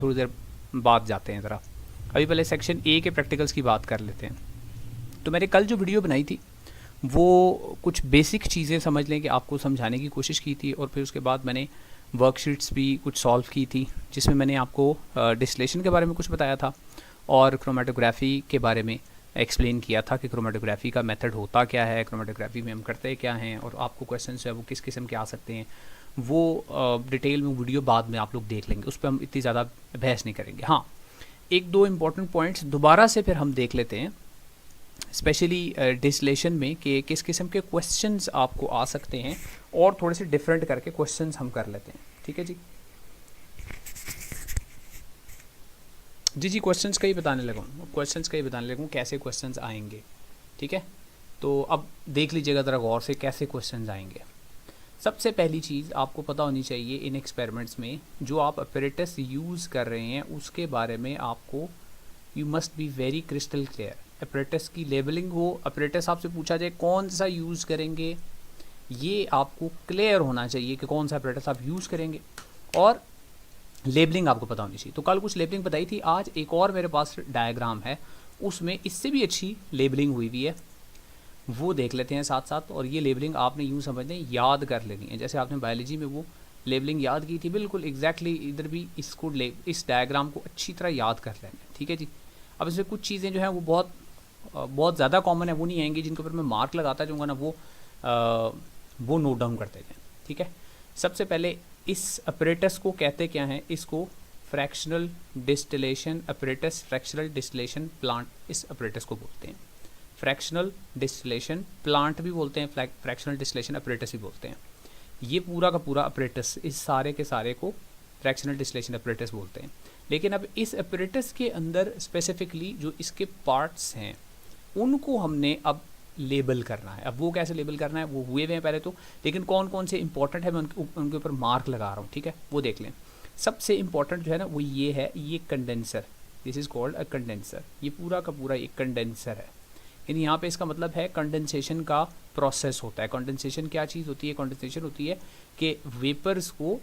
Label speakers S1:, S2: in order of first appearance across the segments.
S1: थोड़ी देर बाद जाते हैं ज़रा। अभी पहले सेक्शन ए के प्रैक्टिकल्स की बात कर लेते हैं। तो मैंने कल जो वीडियो बनाई थी वो कुछ बेसिक चीज़ें समझ लें कि आपको समझाने की कोशिश की थी, और फिर उसके बाद मैंने वर्कशीट्स भी कुछ सॉल्व की थी जिसमें मैंने आपको डिस्टिलेशन के बारे में कुछ बताया था और क्रोमेटोग्राफी के बारे में एक्सप्लेन किया था कि क्रोमेटोग्राफी का मेथड होता क्या है, क्रोमेटोग्राफी में हम करते क्या हैं, और आपको क्वेश्चन जो है वो किस किस्म के आ सकते हैं। वो डिटेल में वीडियो बाद में आप लोग देख लेंगे, उस पर हम इतनी ज़्यादा बहस नहीं करेंगे। हाँ, एक दो इम्पॉर्टेंट पॉइंट्स दोबारा से फिर हम देख लेते हैं, स्पेशली डिस्टिलेशन में कि किस किस्म के क्वेश्चंस आपको आ सकते हैं, और थोड़े से डिफरेंट करके क्वेश्चंस हम कर लेते हैं। ठीक है जी जी क्वेश्चंस का ही बताने लगूँ कैसे क्वेश्चंस आएंगे। ठीक है, तो अब देख लीजिएगा ज़रा गौर से कैसे क्वेश्चंस आएंगे। सबसे पहली चीज़ आपको पता होनी चाहिए इन एक्सपेरिमेंट्स में जो आप अपरेटस यूज़ कर रहे हैं उसके बारे में आपको you must be very crystal clear. Apparatus की लेबलिंग हो, अपरेटस आपसे पूछा जाए कौन सा यूज़ करेंगे, ये आपको क्लियर होना चाहिए कि कौन सा अपरेटस आप यूज़ करेंगे, और लेबलिंग आपको पता होनी चाहिए। तो कल कुछ लेबलिंग बताई थी, आज एक और मेरे पास डायग्राम है उसमें इससे भी अच्छी लेबलिंग हुई हुई है, वो देख लेते हैं साथ साथ। और ये लेबलिंग आपने यूँ समझ लें याद कर लेनी है, जैसे आपने बायोलॉजी में वो लेबलिंग याद की थी, बिल्कुल एग्जैक्टली इधर भी इसको इस डायग्राम को अच्छी तरह याद कर लेना है। ठीक है जी। अब इसमें कुछ चीज़ें जो हैं वो बहुत ज़्यादा कॉमन है, वो नहीं आएंगी, जिनके ऊपर मैं मार्क लगाता जाऊँगा ना वो नोट डाउन करते जाएँ। ठीक है, सबसे पहले इस अपरेटस को कहते क्या हैं, इसको fractional distillation apparatus, fractional distillation plant इस अपरेटस को बोलते हैं। फ्रैक्शनल डिस्टिलेशन प्लांट भी बोलते हैं, फ्रैक्शनल डिस्टिलेशन अपरेटस भी बोलते हैं। ये पूरा का पूरा अपरेटस, इस सारे के सारे को फ्रैक्शनल डिस्टिलेशन अपरेटस बोलते हैं। लेकिन अब इस अपरेटस के अंदर स्पेसिफिकली जो इसके पार्ट्स हैं उनको हमने अब लेबल करना है। अब वो कैसे लेबल करना है, वो हुए हुए हैं पहले तो, लेकिन कौन कौन से इंपॉर्टेंट है मैं उनके ऊपर मार्क लगा रहा हूँ। ठीक है, वो देख लें। सबसे इंपॉर्टेंट जो है ना वो ये है, ये condenser, this is called a condenser. ये पूरा का पूरा एक कंडेंसर है, यानी यहाँ पे इसका मतलब है कंडेंसेशन का प्रोसेस होता है। कंडेंसेशन क्या चीज़ होती है, कंडेंसेशन होती है कि वेपर्स को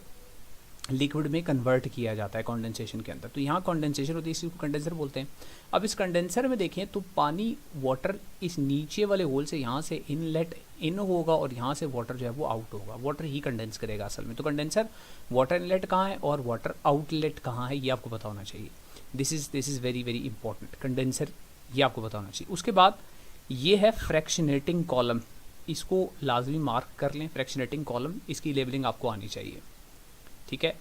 S1: लिक्विड में कन्वर्ट किया जाता है कंडेंसेशन के अंदर। तो यहाँ कंडेंसेशन होती है, इसी को कंडेंसर बोलते हैं। अब इस कंडेंसर में देखें तो पानी वाटर इस नीचे वाले होल से यहाँ से इनलेट इन होगा और यहाँ से वाटर जो है वो आउट होगा, वाटर ही कंडेंस करेगा असल में। तो कंडेंसर वाटर इनलेट कहाँ है और वाटर आउटलेट कहाँ है ये आपको पता होना चाहिए। This is very very important, condenser ये आपको पता होना चाहिए। उसके बाद ये है फ्रैक्शनेटिंग कॉलम, इसको लाजमी मार्क कर लें। फ्रैक्शनेटिंग कॉलम, इसकी लेबलिंग आपको आनी चाहिए। ठीक है,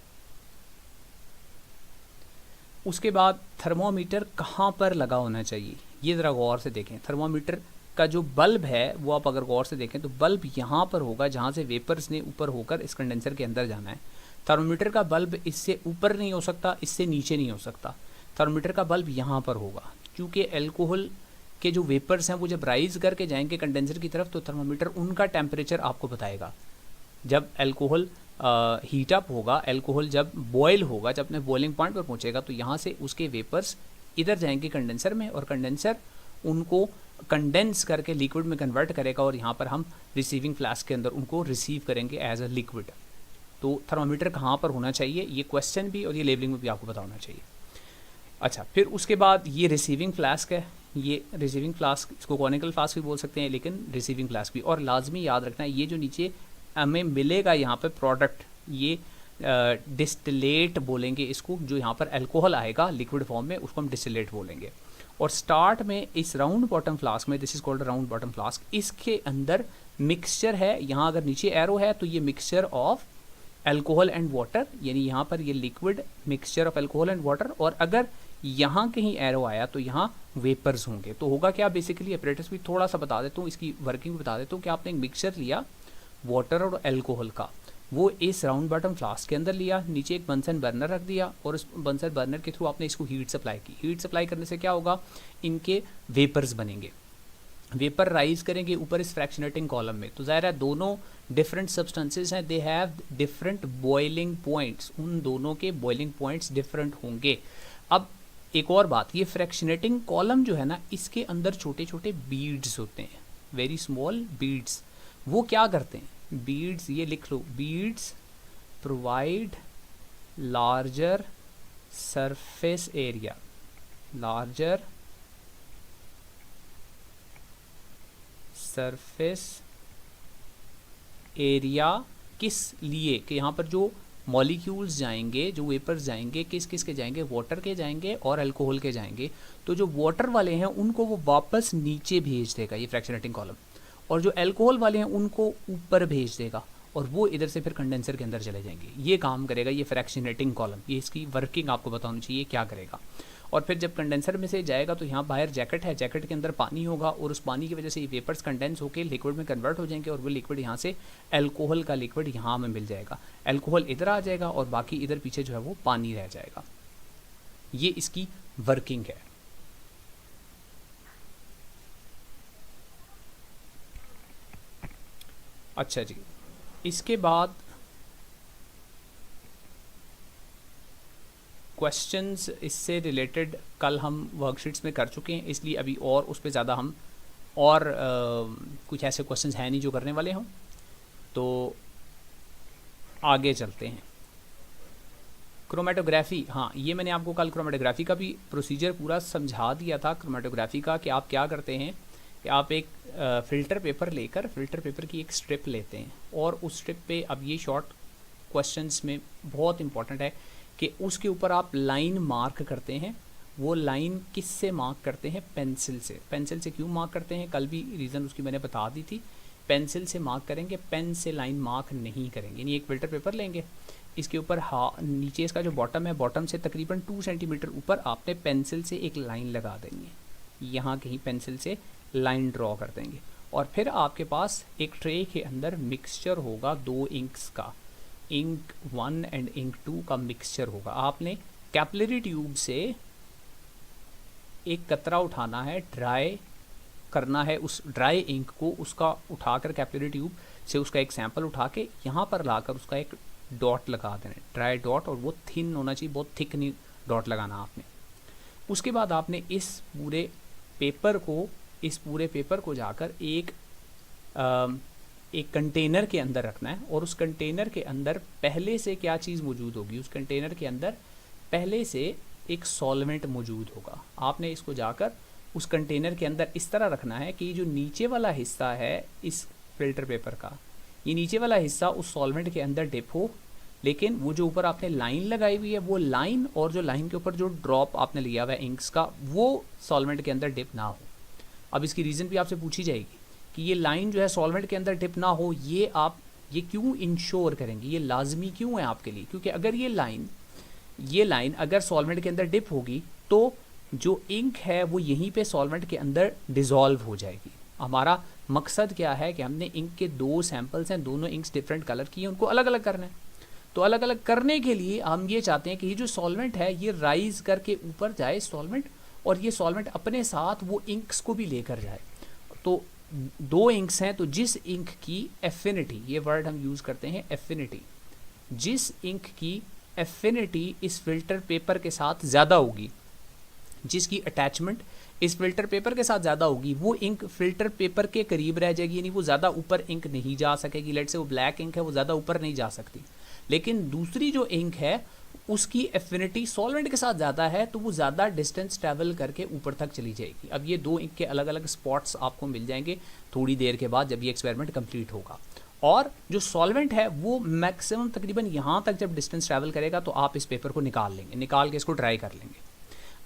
S1: उसके बाद थर्मोमीटर कहाँ पर लगा होना चाहिए, ये ज़रा गौर से देखें। थर्मोमीटर का जो बल्ब है वो आप अगर गौर से देखें तो बल्ब यहाँ पर होगा जहाँ से वेपर्स ने ऊपर होकर इस कंडेंसर के अंदर जाना है। थर्मोमीटर का बल्ब इससे ऊपर नहीं हो सकता, इससे नीचे नहीं हो सकता। थर्मोमीटर का बल्ब यहाँ पर होगा, क्योंकि एल्कोहल के जो वेपर्स हैं वो जब राइज करके जाएंगे कंडेंसर की तरफ तो थर्मोमीटर उनका टेम्परेचर आपको बताएगा। जब एल्कोहल हीट अप होगा, एल्कोहल जब बॉयल होगा, जब अपने बॉइलिंग पॉइंट पर पहुंचेगा तो यहाँ से उसके वेपर्स इधर जाएंगे कंडेंसर में, और कंडेंसर उनको कंडेंस करके लिक्विड में कन्वर्ट करेगा, और यहाँ पर हम रिसीविंग फ्लास्क के अंदर उनको रिसीव करेंगे एज अ लिक्विड। तो थर्मोमीटर कहाँ पर होना चाहिए, ये क्वेश्चन भी और ये लेबलिंग में भी आपको पता होना चाहिए। अच्छा, फिर उसके बाद ये रिसीविंग फ्लास्क है, ये रिसीविंग फ्लास्क, इसको कॉनिकल फ्लास्क भी बोल सकते हैं, लेकिन रिसीविंग फ्लास्क भी। और लाजमी याद रखना है ये जो नीचे हमें मिलेगा यहाँ पे प्रोडक्ट, ये डिस्टिलेट बोलेंगे इसको, जो यहाँ पर अल्कोहल आएगा लिक्विड फॉर्म में उसको हम डिस्टिलेट बोलेंगे। और स्टार्ट में इस राउंड बॉटम फ्लास्क में, this is called round bottom flask, इसके अंदर मिक्सचर है। यहाँ अगर नीचे एरो है तो ये mixture of alcohol and water, यानी यहाँ पर ये liquid mixture of alcohol and water, और अगर यहाँ कहीं एरो आया तो यहाँ वेपर्स होंगे। तो होगा क्या, बेसिकली अपरेटस भी थोड़ा सा बता देता हूँ, इसकी वर्किंग भी बता देता हूँ कि आपने एक मिक्सचर लिया वाटर और अल्कोहल का, वो इस राउंड बॉटम फ्लास्क के अंदर लिया, नीचे एक बंसन बर्नर रख दिया, और उस बंसन बर्नर के थ्रू आपने इसको हीट सप्लाई की। हीट सप्लाई करने से क्या होगा, इनके वेपर्स बनेंगे, वेपर राइज करेंगे ऊपर इस फ्रैक्शनेटिंग कॉलम में। तो ज़ाहिर है दोनों डिफरेंट सब्सटेंसेस हैं, they have different boiling points, उन दोनों के बॉइलिंग पॉइंट्स डिफरेंट होंगे। अब एक और बात, ये फ्रैक्शनेटिंग कॉलम जो है ना, इसके अंदर छोटे छोटे बीड्स होते हैं, वेरी स्मॉल बीड्स। वो क्या करते हैं, बीड्स, ये लिख लो, beads provide larger surface area, larger surface area किस लिए, कि यहाँ पर जो मॉलिक्यूल्स जाएंगे, जो वेपर्स जाएंगे, किस किस के जाएंगे, वाटर के जाएंगे और अल्कोहल के जाएंगे। तो जो वाटर वाले हैं उनको वो वापस नीचे भेज देगा, ये फ्रैक्शनेटिंग कॉलम, और जो अल्कोहल वाले हैं उनको ऊपर भेज देगा, और वो इधर से फिर कंडेंसर के अंदर चले जाएंगे। ये काम करेगा ये फ्रैक्शनेटिंग कॉलम। ये इसकी वर्किंग आपको बतानी चाहिए क्या करेगा। और फिर जब कंडेंसर में से जाएगा तो यहाँ बाहर जैकेट है, जैकेट के अंदर पानी होगा, और उस पानी की वजह से ये वेपर्स कंडेंस होकर लिक्विड में कन्वर्ट हो जाएंगे, और वो लिक्विड यहाँ से अल्कोहल का लिक्विड यहाँ में मिल जाएगा। अल्कोहल इधर आ जाएगा और बाकी इधर पीछे जो है वो पानी रह जाएगा। ये इसकी वर्किंग है। अच्छा जी, इसके बाद क्वेश्चंस इससे रिलेटेड कल हम वर्कशीट्स में कर चुके हैं, इसलिए अभी और उस पर ज़्यादा हम और कुछ ऐसे क्वेश्चंस हैं नहीं जो करने वाले हों, तो आगे चलते हैं। क्रोमेटोग्राफी, हाँ ये मैंने आपको कल क्रोमेटोग्राफी का भी प्रोसीजर पूरा समझा दिया था। क्रोमेटोग्राफी का कि आप क्या करते हैं कि आप एक फ़िल्टर पेपर लेकर, फ़िल्टर पेपर की एक स्ट्रिप लेते हैं, और उस स्ट्रिप पे, अब ये शॉर्ट क्वेश्चंस में बहुत इंपॉर्टेंट है कि उसके ऊपर आप लाइन मार्क करते हैं। वो लाइन किस से मार्क करते हैं? पेंसिल से। पेंसिल से क्यों मार्क करते हैं? कल भी रीज़न उसकी मैंने बता दी थी। पेंसिल से मार्क करेंगे, पेन से लाइन मार्क नहीं करेंगे। यानी एक फ़िल्टर पेपर लेंगे, इसके ऊपर नीचे इसका जो बॉटम है, बॉटम से तकरीबन 2 सेंटीमीटर ऊपर आपने पेंसिल से एक लाइन लगा देनी है। यहाँ कहीं पेंसिल से लाइन ड्रॉ कर देंगे, और फिर आपके पास एक ट्रे के अंदर मिक्सचर होगा 2 इंक्स का, इंक 1 एंड इंक 2 का मिक्सचर होगा। आपने कैपिलरी ट्यूब से एक कतरा उठाना है, ड्राई करना है उस ड्राई इंक को, उसका उठाकर कैपिलरी ट्यूब से उसका एक सैंपल उठा के यहाँ पर लाकर उसका एक डॉट लगा देना है, ड्राई डॉट, और वो थिन होना चाहिए, बहुत थिक नहीं डॉट लगाना आपने। उसके बाद आपने इस पूरे पेपर को जाकर एक कंटेनर के अंदर रखना है, और उस कंटेनर के अंदर पहले से क्या चीज़ मौजूद होगी? उस कंटेनर के अंदर पहले से एक सॉल्वेंट मौजूद होगा। आपने इसको जाकर उस कंटेनर के अंदर इस तरह रखना है कि जो नीचे वाला हिस्सा है इस फिल्टर पेपर का, ये नीचे वाला हिस्सा उस सॉल्वेंट के अंदर डिप हो, लेकिन वो जो ऊपर आपने लाइन लगाई हुई है, वो लाइन और जो लाइन के ऊपर जो ड्रॉप आपने लिया हुआ है इंक्स का, वो सॉल्वेंट के अंदर डिप ना हो। अब इसकी रीज़न भी आपसे पूछी जाएगी कि ये लाइन जो है सॉल्वेंट के अंदर डिप ना हो, ये आप ये क्यों इंश्योर करेंगे, ये लाजमी क्यों है आपके लिए? क्योंकि अगर ये लाइन अगर सॉल्वेंट के अंदर डिप होगी तो जो इंक है वो यहीं पे सॉल्वेंट के अंदर डिज़ोल्व हो जाएगी। हमारा मकसद क्या है कि हमने इंक के 2 सैंपल्स हैं, दोनों इंक्स डिफरेंट कलर की हैं, उनको अलग अलग करना है। तो अलग अलग करने के लिए हम ये चाहते हैं कि ये जो सॉल्वेंट है ये राइज करके ऊपर जाए सॉल्वेंट, और ये सॉल्वेंट अपने साथ वो इंक्स को भी लेकर जाए। तो 2 इंक्स हैं, तो जिस इंक की एफिनिटी, ये वर्ड हम यूज़ करते हैं एफिनिटी, जिस इंक की एफिनिटी इस फिल्टर पेपर के साथ ज़्यादा होगी, जिसकी अटैचमेंट इस फिल्टर पेपर के साथ ज़्यादा होगी, वो इंक फिल्टर पेपर के करीब रह जाएगी, यानी वो ज़्यादा ऊपर इंक नहीं जा सकेगी। लेट से वो ब्लैक इंक है, वो ज़्यादा ऊपर नहीं जा सकती। लेकिन दूसरी जो इंक है उसकी एफिनिटी सॉल्वेंट के साथ ज़्यादा है, तो वो ज़्यादा डिस्टेंस ट्रैवल करके ऊपर तक चली जाएगी। अब ये 2 इंक के अलग अलग स्पॉट्स आपको मिल जाएंगे थोड़ी देर के बाद जब ये एक्सपेरिमेंट कंप्लीट होगा। और जो सॉल्वेंट है वो मैक्सिमम तकरीबन यहाँ तक जब डिस्टेंस ट्रैवल करेगा तो आप इस पेपर को निकाल के इसको ड्राई कर लेंगे।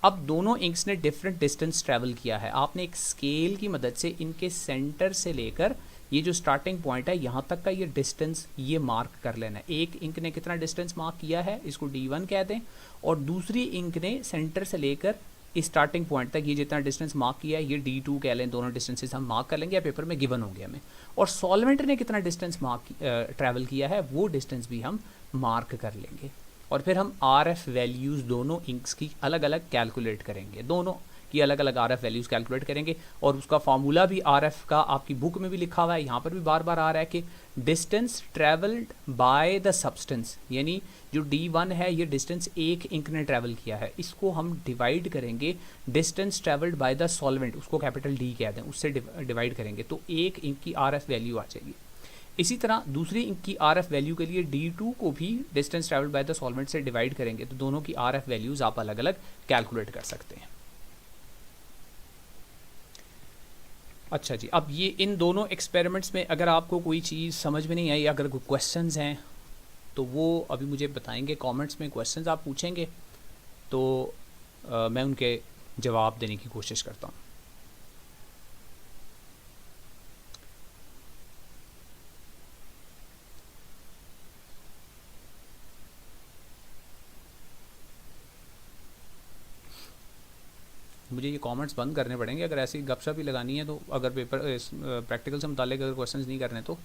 S1: अब दोनों इंक्स ने डिफरेंट डिस्टेंस ट्रैवल किया है। आपने एक स्केल की मदद से इनके सेंटर से लेकर ये जो स्टार्टिंग पॉइंट है यहाँ तक का ये डिस्टेंस ये मार्क कर लेना है। एक इंक ने कितना डिस्टेंस मार्क किया है, इसको D1 कह दें, और दूसरी इंक ने सेंटर से लेकर इस स्टार्टिंग पॉइंट तक ये जितना डिस्टेंस मार्क किया है ये D2 कह लें। दोनों डिस्टेंसेस हम मार्क कर लेंगे, या पेपर में गिवन होंगे हमें। और सॉल्वेंट ने कितना डिस्टेंस ट्रैवल किया है वो डिस्टेंस भी हम मार्क कर लेंगे, और फिर हम RF वैल्यूज़ दोनों इंक्स की अलग अलग कैलकुलेट करेंगे, दोनों की अलग अलग RF वैल्यूज़ कैलकुलेट करेंगे। और उसका फार्मूला भी RF का आपकी बुक में भी लिखा हुआ है, यहाँ पर भी बार बार आ रहा है कि distance travelled by the substance, यानी जो D1 है ये डिस्टेंस एक इंक ने ट्रैवल किया है, इसको हम डिवाइड करेंगे distance travelled by the solvent, उसको कैपिटल D कह दें, उससे डिवाइड करेंगे तो एक इंक की RF वैल्यू आ जाएगी। इसी तरह दूसरी इंक की आर एफ वैल्यू के लिए D2 को भी distance travel by the solvent से डिवाइड करेंगे तो दोनों की आर एफ वैल्यूज़ आप अलग अलग कैलकुलेट कर सकते हैं। अच्छा जी, अब ये इन दोनों एक्सपेरिमेंट्स में अगर आपको कोई चीज़ समझ में नहीं आई, अगर कोई क्वेश्चंस हैं तो वो अभी मुझे बताएंगे कमेंट्स में, क्वेश्चंस आप पूछेंगे तो मैं उनके जवाब देने की कोशिश करता हूँ। मुझे ये कमेंट्स बंद करने पड़ेंगे अगर ऐसी गपशप ही लगानी है तो, अगर पेपर प्रैक्टिकल से मुतालिक अगर क्वेश्चंस नहीं करने तो।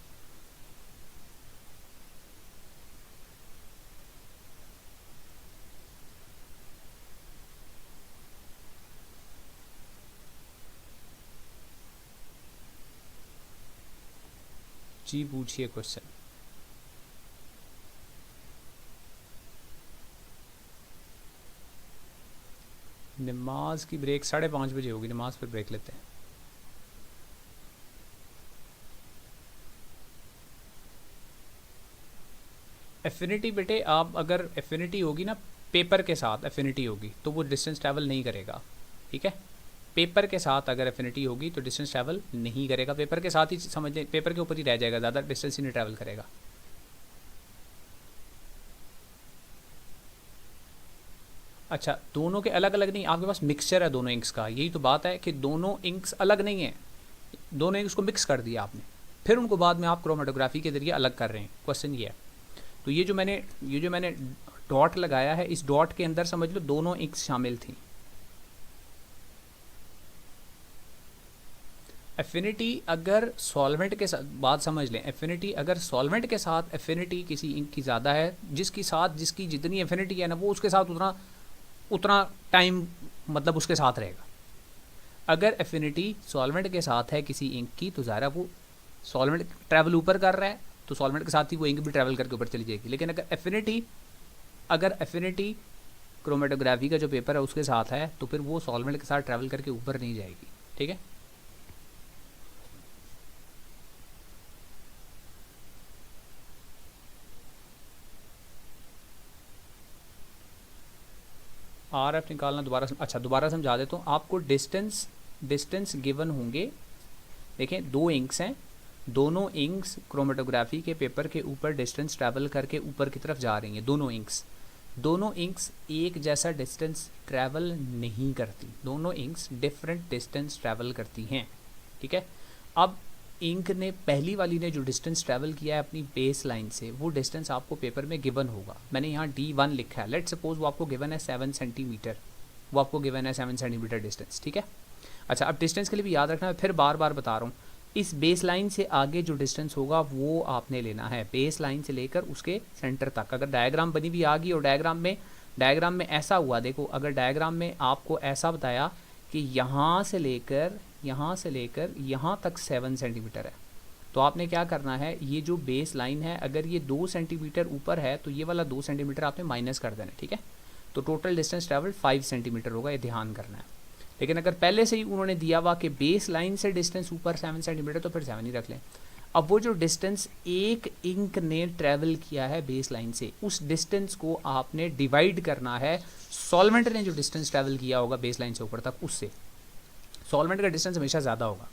S1: जी पूछिए क्वेश्चन। नमाज की ब्रेक 5:30 बजे होगी, नमाज पर ब्रेक लेते हैं। एफिनिटी बेटे, आप अगर एफिनिटी होगी ना पेपर के साथ एफिनिटी होगी तो वो डिस्टेंस ट्रैवल नहीं करेगा, ठीक है। पेपर के साथ अगर एफिनिटी होगी तो डिस्टेंस ट्रैवल नहीं करेगा, पेपर के साथ ही समझ लें, पेपर के ऊपर ही रह जाएगा, ज़्यादा डिस्टेंस ही नहीं ट्रैवल करेगा। अच्छा, दोनों के अलग अलग नहीं, आपके पास मिक्सचर है दोनों इंक्स का, यही तो बात है कि दोनों इंक्स अलग नहीं है, दोनों इंक्स को मिक्स कर दिया आपने, फिर उनको बाद में आप क्रोमेटोग्राफी के जरिए अलग कर रहे हैं। क्वेश्चन ये है। तो ये जो मैंने डॉट लगाया है, इस डॉट के अंदर समझ लो दोनों इंक्स शामिल थी। एफिनिटी अगर सॉल्वेंट के साथ, बात समझ लें, एफिनिटी अगर सॉल्वेंट के साथ एफिनिटी किसी इंक की ज़्यादा है, जिसकी जितनी एफिनिटी है ना वो उसके साथ उतना टाइम मतलब उसके साथ रहेगा। अगर एफिनिटी सॉल्वेंट के साथ है किसी इंक की तो ज़ाहिर वो सॉल्वेंट ट्रैवल ऊपर कर रहा है तो सॉल्वेंट के साथ ही वो इंक भी ट्रैवल करके ऊपर चली जाएगी। लेकिन अगर एफिनिटी क्रोमेटोग्राफी का जो पेपर है उसके साथ है तो फिर वो सॉल्वेंट के साथ ट्रैवल करके ऊपर नहीं जाएगी, ठीक है। आर एफ निकालना दोबारा समझा देता हूँ आपको। डिस्टेंस गिवन होंगे, देखें दो इंक्स हैं, दोनों इंक्स क्रोमेटोग्राफी के पेपर के ऊपर डिस्टेंस ट्रैवल करके ऊपर की तरफ जा रही हैं। दोनों इंक्स एक जैसा डिस्टेंस ट्रैवल नहीं करती, दोनों इंक्स डिफरेंट डिस्टेंस ट्रैवल करती हैं, ठीक है। अब इंक ने, पहली वाली ने जो डिस्टेंस ट्रैवल किया है अपनी बेस लाइन से, वो डिस्टेंस आपको पेपर में गिवन होगा। मैंने यहाँ D1 लिखा है, लेट सपोज वो आपको गिवन है 7 सेंटीमीटर, वो आपको गिवन है 7 सेंटीमीटर डिस्टेंस, ठीक है। अच्छा, अब डिस्टेंस के लिए भी याद रखना, मैं फिर बार बार बता रहा हूँ, इस बेस लाइन से आगे जो डिस्टेंस होगा वो आपने लेना है, बेस लाइन से लेकर उसके सेंटर तक। अगर डायग्राम बनी हुई आ गई और डायग्राम में ऐसा हुआ, देखो अगर डायग्राम में आपको ऐसा बताया कि यहाँ से लेकर यहाँ तक 7 सेंटीमीटर है, तो आपने क्या करना है, ये जो बेस लाइन है अगर ये 2 सेंटीमीटर ऊपर है तो ये वाला 2 सेंटीमीटर आपने माइनस कर देना, ठीक है। तो टोटल डिस्टेंस ट्रैवल 5 सेंटीमीटर होगा, ये ध्यान करना है। लेकिन अगर पहले से ही उन्होंने दिया हुआ कि बेस लाइन से डिस्टेंस ऊपर 7 सेंटीमीटर तो फिर 7 ही रख लें। अब वो जो डिस्टेंस एक इंक ने ट्रैवल किया है बेस लाइन से, उस डिस्टेंस को आपने डिवाइड करना है सॉल्वेंट ने जो डिस्टेंस ट्रैवल किया होगा बेस लाइन से ऊपर तक उससे। सॉल्वेंट का डिस्टेंस हमेशा ज़्यादा होगा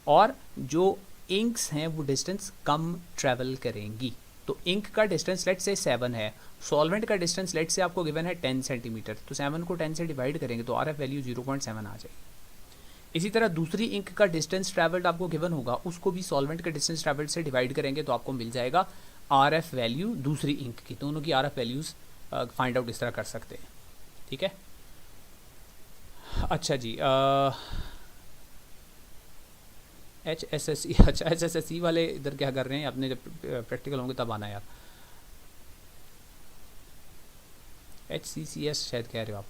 S1: और जो इंक्स हैं वो डिस्टेंस कम ट्रैवल करेंगी। तो इंक का डिस्टेंस लेट से 7 है, सॉल्वेंट का डिस्टेंस लेट से आपको गिवन है 10 सेंटीमीटर, तो 7 को 10 से डिवाइड करेंगे तो आर एफ वैल्यू 0.7 आ जाएगी। इसी तरह दूसरी इंक का डिस्टेंस ट्रैवल्ड आपको गिवन होगा, उसको भी सॉल्वेंट के डिस्टेंस ट्रैवल्ड से डिवाइड करेंगे तो आपको मिल जाएगा आर एफ वैल्यू दूसरी इंक की। दोनों की R F values find out इस तरह कर सकते हैं, ठीक है। अच्छा जी, HSSE, अच्छा HSSE वाले इधर क्या कर रहे हैं, अपने जब प्रैक्टिकल होंगे तब आना यार। HCCS शायद कह रहे हो आप।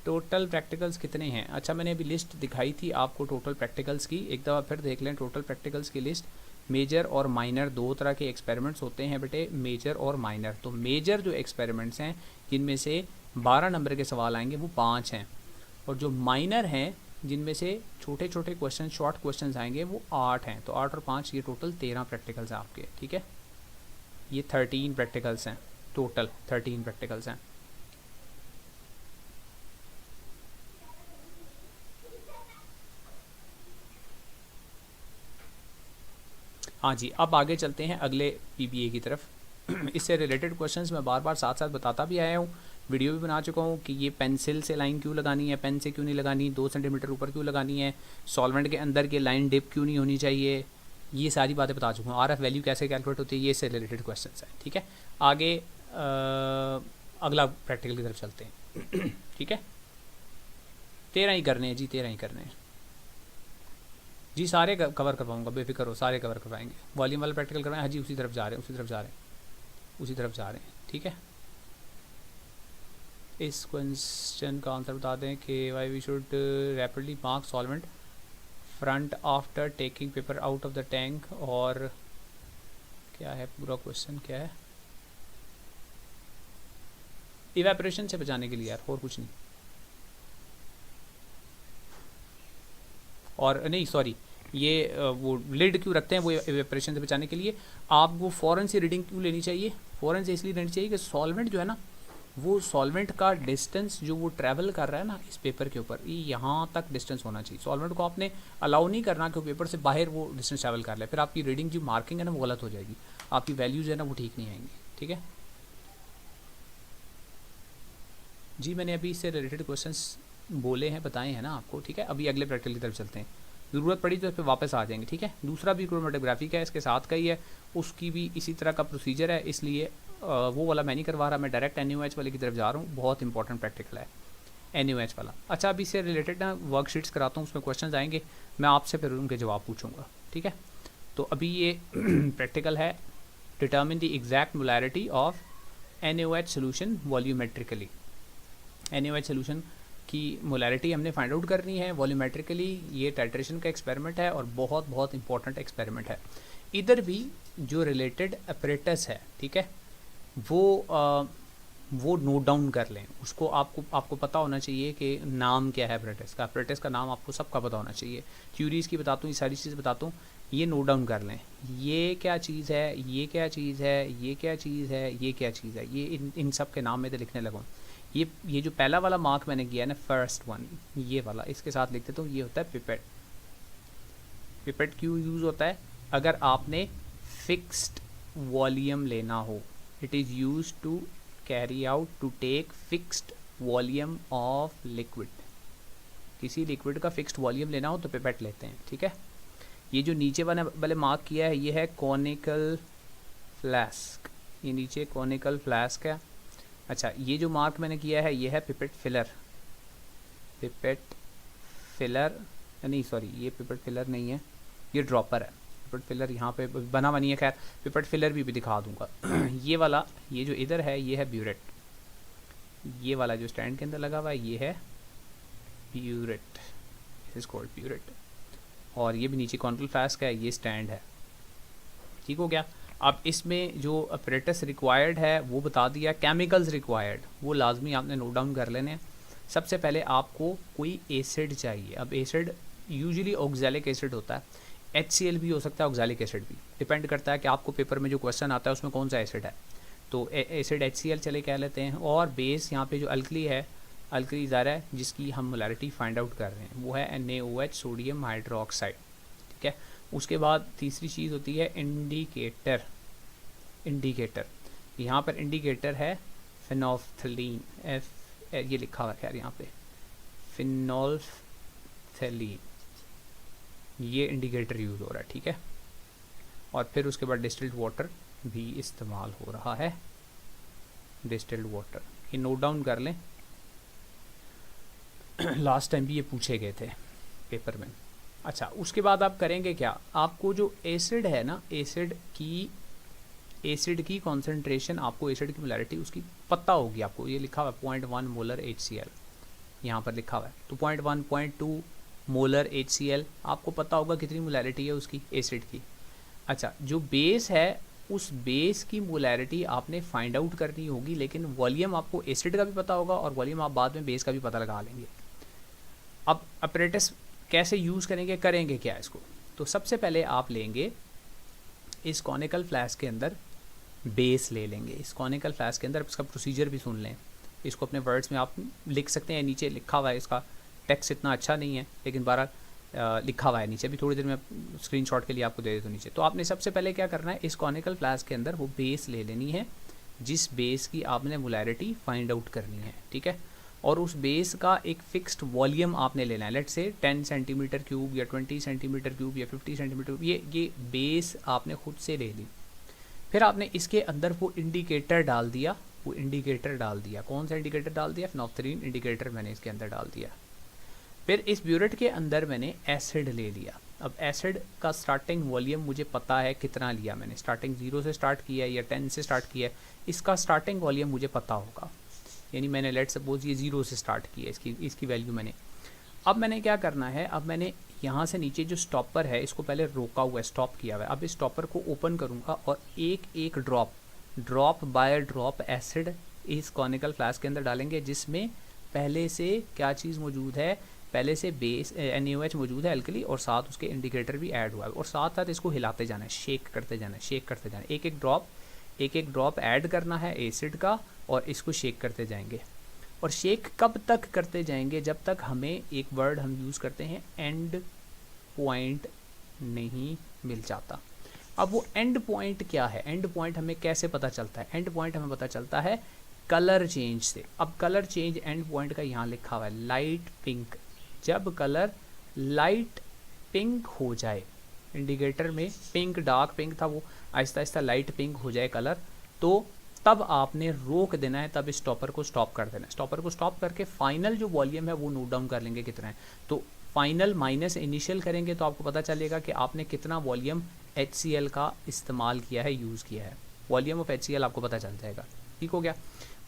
S1: टोटल प्रैक्टिकल्स कितने हैं? अच्छा, मैंने अभी लिस्ट दिखाई थी आपको टोटल प्रैक्टिकल्स की, एक दफ़ा फिर देख लें टोटल प्रैक्टिकल्स की लिस्ट। मेजर और माइनर दो तरह के एक्सपेरिमेंट्स होते हैं बेटे, मेजर और माइनर। तो मेजर जो एक्सपेरिमेंट्स हैं जिनमें से 12 नंबर के सवाल आएंगे वो 5 हैं, और जो माइनर हैं जिनमें से छोटे छोटे क्वेश्चन, शॉर्ट क्वेश्चन आएंगे वो 8 हैं। तो 8 और 5 ये टोटल 13 प्रैक्टिकल्स हैं आपके, ठीक है। ये 13 प्रैक्टिकल्स हैं, टोटल 13 प्रैक्टिकल्स हैं। हाँ जी, अब आगे चलते हैं अगले पीबीए की तरफ। इससे रिलेटेड क्वेश्चंस मैं बार बार साथ साथ बताता भी आया हूँ, वीडियो भी बना चुका हूँ कि ये पेंसिल से लाइन क्यों लगानी है, पेन से क्यों नहीं लगानी, 2 सेंटीमीटर ऊपर क्यों लगानी है, सॉल्वेंट के अंदर की लाइन डिप क्यों नहीं होनी चाहिए, ये सारी बातें बता चुका हूँ। आरएफ वैल्यू कैसे कैलकुलेट होती है, ये इससे रिलेटेड क्वेश्चन है, ठीक है। आगे अगला प्रैक्टिकल की तरफ चलते हैं। ठीक है, 13 ही करने हैं जी, 13 ही करने हैं जी, सारे कवर करवाऊंगा, बेफिक्र हो, सारे कवर करवाएंगे। वॉल्यूम वाला प्रैक्टिकल करवाएं, हाँ जी, उसी तरफ जा रहे हैं, उसी तरफ जा रहे हैं, उसी तरफ जा रहे हैं, ठीक है। इस क्वेश्चन का आंसर बता दें कि why we should rapidly mark solvent front after taking paper out of the tank, और क्या है पूरा क्वेश्चन, क्या है, इवेपोरेशन से बचाने के लिए यार, और कुछ नहीं। और नहीं सॉरी, ये वो लिड क्यों रखते हैं, वो इवेपोरेशन से बचाने के लिए। आपको फ़ौरन से रीडिंग क्यों लेनी चाहिए, फ़ौरन से इसलिए लेनी चाहिए कि सॉल्वेंट जो है ना, वो सॉल्वेंट का डिस्टेंस जो वो ट्रैवल कर रहा है ना इस पेपर के ऊपर, ये यहाँ तक डिस्टेंस होना चाहिए। सॉल्वेंट को आपने अलाउ नहीं करना कि वो पेपर से बाहर वो डिस्टेंस ट्रैवल कर ले, फिर आपकी रीडिंग जो मार्किंग है ना वो गलत हो जाएगी, आपकी वैल्यूज़ है ना वो ठीक नहीं आएंगी, ठीक है जी। मैंने अभी इससे रिलेटेड क्वेश्चंस बोले हैं, बताए हैं ना आपको, ठीक है। अभी अगले प्रैक्टिकल की तरफ चलते हैं, ज़रूरत पड़ी तो इस पर वापस आ जाएंगे, ठीक है। दूसरा भी क्रोमेटोग्राफी का है, इसके साथ का ही है, उसकी भी इसी तरह का प्रोसीजर है, इसलिए वो वाला मैं नहीं करवा रहा, मैं डायरेक्ट NaOH वाले की तरफ जा रहा हूँ। बहुत इंपॉर्टेंट प्रैक्टिकल है NaOH वाला। अच्छा, अभी इससे रिलेटेड ना वर्कशीट्स कराता हूँ, उसमें क्वेश्चन आएंगे, मैं आपसे फिर उनके जवाब पूछूंगा, ठीक है। तो अभी ये प्रैक्टिकल है, determine the exact molarity of NaOH solution volumetrically. NaOH solution की मोलैरिटी हमने फाइंड आउट करनी है वॉल्यूमेट्रिकली। ये टाइट्रेशन का एक्सपेरिमेंट है और बहुत बहुत इंपॉर्टेंट एक्सपेरिमेंट है। इधर भी जो रिलेटेड अपरेटस है, ठीक है, वो नोट डाउन कर लें, उसको आपको पता होना चाहिए कि नाम क्या है अपरेटस का नाम आपको सबका पता होना चाहिए। थ्योरीज़ की बताता हूँ, ये सारी चीज़ें बताता हूँ, ये नोट डाउन कर लें, ये क्या चीज़ है, ये क्या चीज़ है, ये क्या चीज़ है, ये क्या चीज़ है, ये इन सब के नाम में तो लिखने लगूँ। ये जो पहला वाला मार्क मैंने किया है ना, फर्स्ट वन, ये वाला, इसके साथ लिखते तो ये होता है पिपेट। पिपेट क्यों यूज़ होता है, अगर आपने फिक्स्ड वॉल्यूम लेना हो, it is use to carry out to take fixed volume of liquid. किसी लिक्विड का फिक्स्ड वॉल्यूम लेना हो तो पिपेट लेते हैं, ठीक है। ये जो नीचे वाले मार्क किया है, ये है कॉनिकल फ्लास्क, ये नीचे कॉनिकल फ्लास्क है। अच्छा, ये जो मार्क मैंने किया है ये है पिपेट फिलर। पिपेट फिलर नहीं, सॉरी, ये पिपेट फिलर नहीं है, ये ड्रॉपर है। पिपेट फिलर यहाँ पे बना हुआ नहीं है, खैर पिपेट फिलर भी दिखा दूंगा। ये वाला, ये जो इधर है ये है ब्यूरेट, ये वाला जो स्टैंड के अंदर लगा हुआ है ये है ब्यूरेट, इज कॉल्ड ब्यूरेट। और ये भी नीचे कॉन्ट्रोल फ्लास्क है, ये स्टैंड है, ठीक हो गया। अब इसमें जो अपरेटस रिक्वायर्ड है वो बता दिया, केमिकल्स रिक्वायर्ड वो लाजमी आपने नोट डाउन कर लेने हैं। सबसे पहले आपको कोई एसिड चाहिए। अब एसिड यूजुअली ऑक्सैलिक एसिड होता है, HCl भी हो सकता है, ऑक्सैलिक एसिड भी, डिपेंड करता है कि आपको पेपर में जो क्वेश्चन आता है उसमें कौन सा एसिड है। तो एसिड HCl चले कह लेते हैं, और बेस यहाँ पे जो अल्कली है, अल्कली ज़ाहिर है जिसकी हम मोलैरिटी फाइंड आउट कर रहे हैं, वो है NaOH सोडियम हाइड्रोक्साइड, ठीक है। उसके बाद तीसरी चीज़ होती है इंडिकेटर। इंडिकेटर, यहाँ पर इंडिकेटर है फिनोल्फ्थलीन, ये लिखा हुआ है खैर यहाँ पे, फिनोल्फ्थलीन, ये इंडिकेटर यूज़ हो रहा है, ठीक है। और फिर उसके बाद डिस्टिल्ड वाटर भी इस्तेमाल हो रहा है, डिस्टिल्ड वाटर, ये नोट डाउन कर लें। लास्ट टाइम भी ये पूछे गए थे पेपर में। अच्छा, उसके बाद आप करेंगे क्या, आपको जो एसिड है ना, एसिड की कॉन्सेंट्रेशन, आपको एसिड की मोलैरिटी उसकी पता होगी आपको, ये लिखा हुआ है 0.1 मोलर HCl, यहाँ पर लिखा हुआ है। तो 0.1 0.2 मोलर HCl आपको पता होगा कितनी मोलैरिटी है उसकी एसिड की। अच्छा, जो बेस है उस बेस की मोलैरिटी आपने फाइंड आउट करनी होगी, लेकिन वॉल्यूम आपको एसिड का भी पता होगा और वॉल्यूम आप बाद में बेस का भी पता लगा लेंगे। अब अपरेटस कैसे यूज़ करेंगे, करेंगे क्या इसको, तो सबसे पहले आप लेंगे इस कॉनिकल फ्लैस्क के अंदर बेस ले लेंगे। इस कॉनिकल फ्लैस्क के अंदर इसका प्रोसीजर भी सुन लें, इसको अपने वर्ड्स में आप लिख सकते हैं, नीचे लिखा हुआ है, इसका टेक्स्ट इतना अच्छा नहीं है लेकिन बहरहाल लिखा हुआ है नीचे, भी थोड़ी देर में स्क्रीनशॉट के लिए आपको दे देता हूँ नीचे। तो आपने सबसे पहले क्या करना है, इस कॉनिकल फ्लैस्क के अंदर वो बेस ले लेनी है जिस बेस की आपने मोलैरिटी फाइंड आउट करनी है, ठीक है। और उस बेस का एक फिक्स्ड वॉल्यूम आपने लेना है, लेट से 10 सेंटीमीटर क्यूब या 20 सेंटीमीटर क्यूब या 50 सेंटीमीटर क्यूब, ये बेस आपने खुद से ले ली। फिर आपने इसके अंदर वो इंडिकेटर डाल दिया, कौन सा इंडिकेटर डाल दिया, फिनोल्फ्थालीन इंडिकेटर मैंने इसके अंदर डाल दिया। फिर इस ब्यूरेट के अंदर मैंने एसिड ले लिया। अब एसिड का स्टार्टिंग वॉल्यूम मुझे पता है कितना लिया मैंने, स्टार्टिंग 0 से स्टार्ट किया है या 10 से स्टार्ट किया है, इसका स्टार्टिंग वॉल्यूम मुझे पता होगा। यानी मैंने लेट सपोज ये 0 से स्टार्ट किया है, इसकी वैल्यू मैंने, अब मैंने क्या करना है, अब मैंने यहाँ से नीचे जो स्टॉपर है इसको पहले रोका हुआ है, स्टॉप किया हुआ है। अब इस स्टॉपर को ओपन करूँगा और एक एक ड्रॉप बाय ड्रॉप एसिड इस कॉनिकल फ्लास्क के अंदर डालेंगे, जिसमें पहले से क्या चीज़ मौजूद है, पहले से बेस NaOH मौजूद है एल्कली, और साथ उसके इंडिकेटर भी ऐड हुआ है, और साथ साथ इसको हिलाते जाना है, शेक करते जाना है, एक एक ड्रॉप ऐड करना है एसिड का, और इसको शेक करते जाएंगे। और शेक कब तक करते जाएंगे, जब तक हमें एक वर्ड हम यूज़ करते हैं एंड पॉइंट नहीं मिल जाता। अब वो एंड पॉइंट क्या है, एंड पॉइंट हमें कैसे पता चलता है, एंड पॉइंट हमें पता चलता है कलर चेंज से। अब कलर चेंज एंड पॉइंट का यहाँ लिखा हुआ है लाइट पिंक, जब कलर लाइट पिंक हो जाए, इंडिकेटर में पिंक डार्क पिंक था, वो आहिस्ता आहिस्ता लाइट पिंक हो जाए कलर, तो तब आपने रोक देना है, तब इस स्टॉपर को स्टॉप कर देना है। स्टॉपर को स्टॉप करके फाइनल जो वॉल्यूम है वो नोट डाउन कर लेंगे कितना है, तो फाइनल माइनस इनिशियल करेंगे तो आपको पता चलेगा कि आपने कितना वॉल्यूम HCl का इस्तेमाल किया है, यूज़ किया है। वॉल्यूम ऑफ HCl आपको पता चल जाएगा, ठीक हो गया।